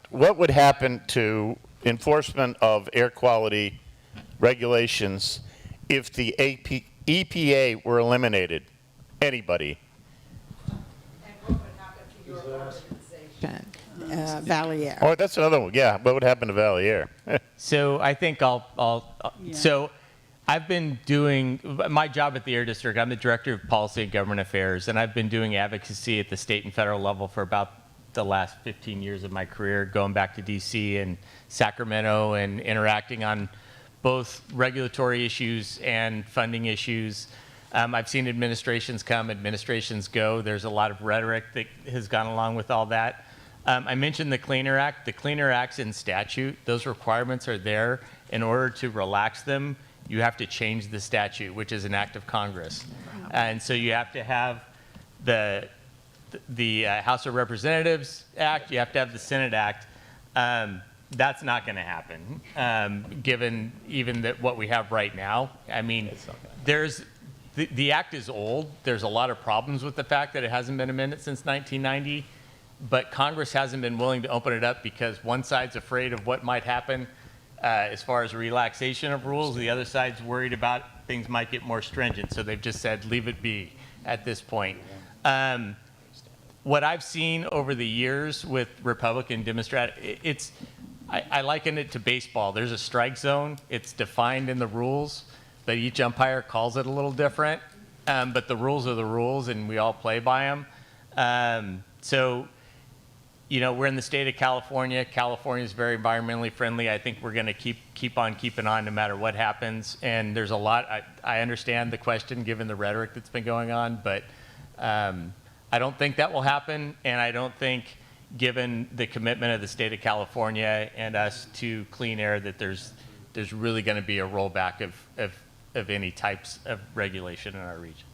what would happen to enforcement of air quality regulations if the EPA were eliminated? Anybody? And what would happen to your organization, Valley Air? Oh, that's another one. Yeah, what would happen to Valley Air? So I think so I've been doing my job at the Air District. I'm the Director of Policy and Government Affairs, and I've been doing advocacy at the state and federal level for about the last 15 years of my career, going back to DC and Sacramento and interacting on both regulatory issues and funding issues. I've seen administrations come, administrations go. There's a lot of rhetoric that has gone along with all that. I mentioned the Clean Air Act. The Clean Air Act's in statute. Those requirements are there. In order to relax them, you have to change the statute, which is an act of Congress. And so you have to have the House of Representatives Act, you have to have the Senate Act. That's not going to happen, given even what we have right now. I mean, the act is old. There's a lot of problems with the fact that it hasn't been amended since 1990, but Congress hasn't been willing to open it up because one side's afraid of what might happen as far as relaxation of rules. The other side's worried about things might get more stringent, so they've just said leave it be at this point. What I've seen over the years with Republican Democrat, I liken it to baseball. There's a strike zone. It's defined in the rules, but each umpire calls it a little different. But the rules are the rules, and we all play by them. So, you know, we're in the state of California. California is very environmentally friendly. I think we're going to keep on keeping on no matter what happens. And there's a lot. I understand the question given the rhetoric that's been going on, but I don't think that will happen, and I don't think, given the commitment of the state of California and us to clean air, that there's really going to be a rollback of any types of regulation in our region.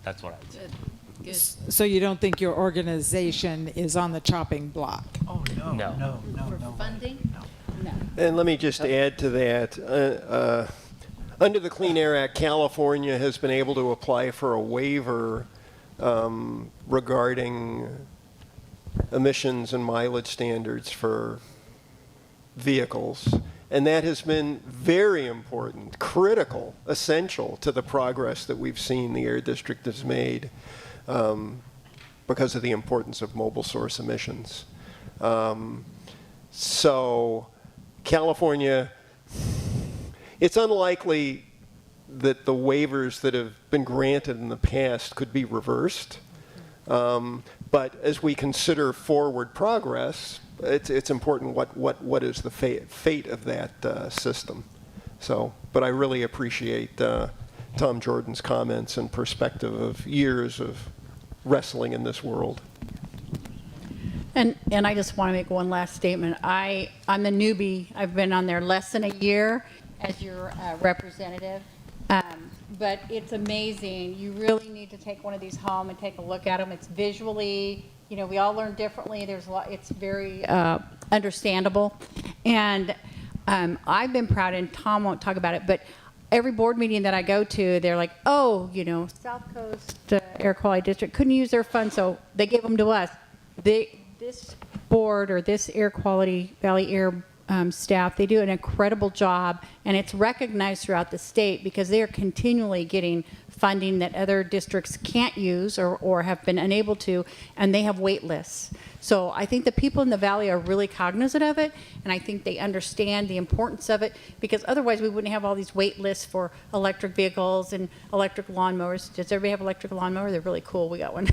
That's what I would say. Good. So you don't think your organization is on the chopping block? Oh, no, No. no, no, For no. funding? No. And let me just add to that. Under the Clean Air Act, California has been able to apply for a waiver regarding emissions and mileage standards for vehicles. And that has been very important, critical, essential to the progress that we've seen the Air District has made because of the importance of mobile source emissions. So California, it's unlikely that the waivers that have been granted in the past could be reversed. But as we consider forward progress, it's important what is the fate of that system. So, but I really appreciate Tom Jordan's comments and perspective of years of wrestling in this world. And I just want to make one last statement. I'm the newbie. I've been on there less than a year as your representative. But it's amazing. You really need to take one of these home and take a look at them. It's visually, you know, we all learn differently. There's a lot, it's very understandable. And I've been proud, and Tom won't talk about it, but every board meeting that I go to, they're like, oh, you know, South Coast Air Quality District couldn't use their funds, so they gave them to us. This board, or this Air Quality Valley Air staff, they do an incredible job, and it's recognized throughout the state because they are continually getting funding that other districts can't use or have been unable to, and they have wait lists. So I think the people in the valley are really cognizant of it, and I think they understand the importance of it, because otherwise we wouldn't have all these wait lists for electric vehicles and electric lawnmowers. Does everybody have electric lawnmower? They're really cool. We got one.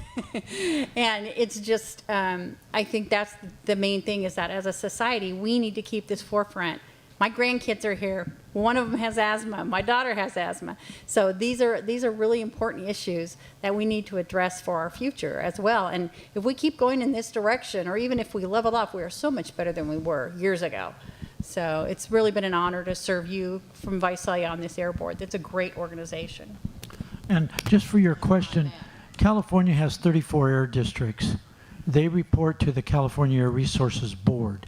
And it's just, I think that's the main thing, is that as a society, we need to keep this forefront. My grandkids are here. One of them has asthma. My daughter has asthma. So these are really important issues that we need to address for our future as well. And if we keep going in this direction, or even if we level off, we are so much better than we were years ago. So it's really been an honor to serve you from Visalia on this air board. It's a great organization. And just for your question, California has 34 air districts. They report to the California Air Resources Board.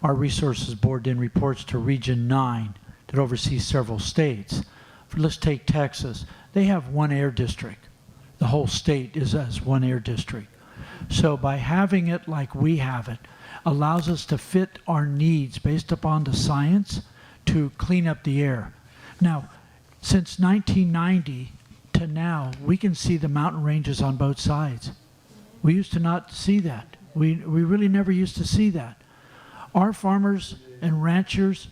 Our Resources Board then reports to Region 9 that oversees several states. Let's take Texas. They have one air district. The whole state is as one air district. So by having it like we have it, allows us to fit our needs based upon the science to clean up the air. Now, since 1990 to now, we can see the mountain ranges on both sides. We used to not see that. We really never used to see that. Our farmers and ranchers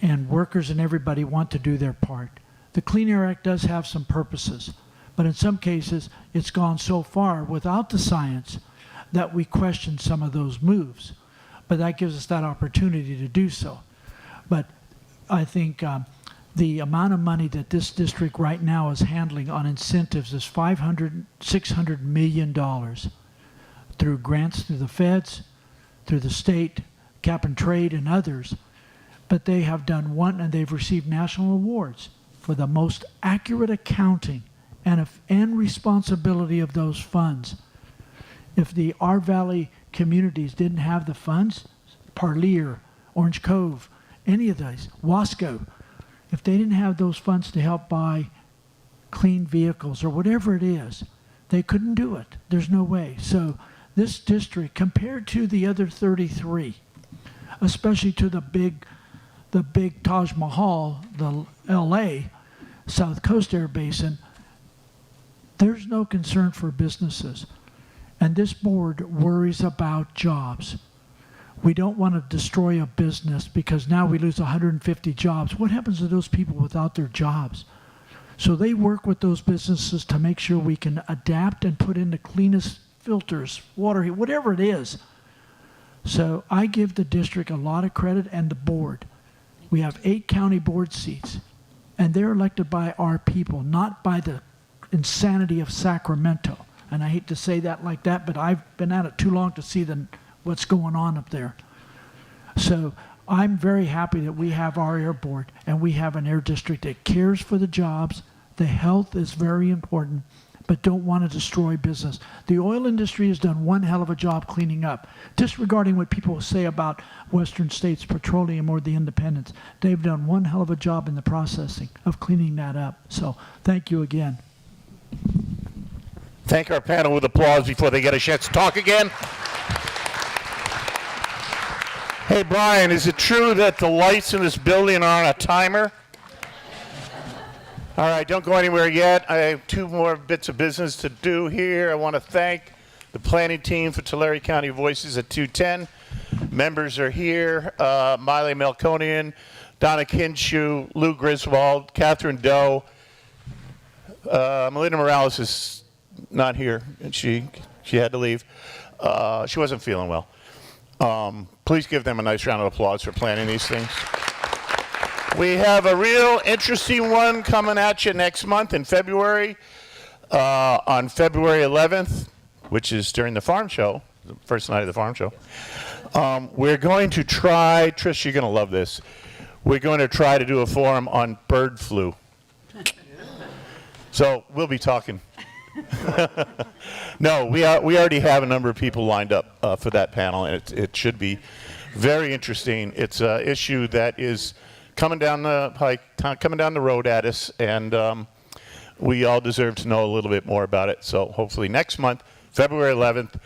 and workers and everybody want to do their part. The Clean Air Act does have some purposes, but in some cases it's gone so far without the science that we question some of those moves. But that gives us that opportunity to do so. But I think the amount of money that this district right now is handling on incentives is $600 million through grants through the feds, through the state, cap and trade, and others. But they have done one, and they've received national awards for the most accurate accounting and responsibility of those funds. If the R Valley communities didn't have the funds, Parlier, Orange Cove, any of those, Wasco, if they didn't have those funds to help buy clean vehicles or whatever it is, they couldn't do it. There's no way. So this district, compared to the other 33, especially to the big Taj Mahal, the LA, South Coast Air Basin, there's no concern for businesses. And this board worries about jobs. We don't want to destroy a business because now we lose 150 jobs. What happens to those people without their jobs? So they work with those businesses to make sure we can adapt and put in the cleanest filters, water, whatever it is. So I give the district a lot of credit, and the board. We have 8 county board seats, and they're elected by our people, not by the insanity of Sacramento. And I hate to say that like that, but I've been at it too long to see what's going on up there. So I'm very happy that we have our air board, and we have an air district that cares for the jobs. The health is very important, but don't want to destroy business. The oil industry has done one hell of a job cleaning up. Disregarding what people say about Western States Petroleum or the independents, they've done one hell of a job in the processing of cleaning that up. So thank you again. Thank our panel with applause before they get a chance to talk again. Hey, Brian, is it true that the lights in this building are on a timer? All right, don't go anywhere yet. I have 2 more bits of business to do here. I want to thank the planning team for Tulare County Voices at 210. Members are here. Miley Melkonian, Donna Kinshu, Lou Griswold, Catherine Doe. Melinda Morales is not here, and she had to leave. She wasn't feeling well. Please give them a nice round of applause for planning these things. We have a real interesting one coming at you next month in February. On February 11th, which is during the farm show, the first night of the farm show, we're going to try, Trish, you're going to love this. We're going to try to do a forum on bird flu. So we'll be talking. No, we already have a number of people lined up for that panel, and it should be very interesting. It's an issue that is coming down the pike, coming down the road at us, and we all deserve to know a little bit more about it. So hopefully next month, February 11th,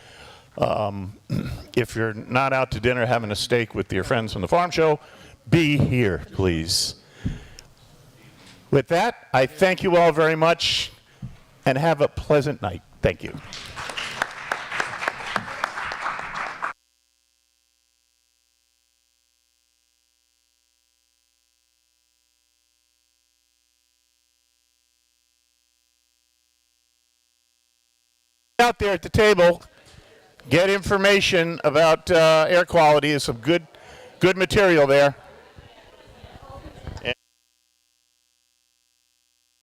if you're not out to dinner having a steak with your friends from the farm show, be here, please. With that, I thank you all very much, and have a pleasant night. Thank you. Out there at the table, get information about air quality. There's some good material there.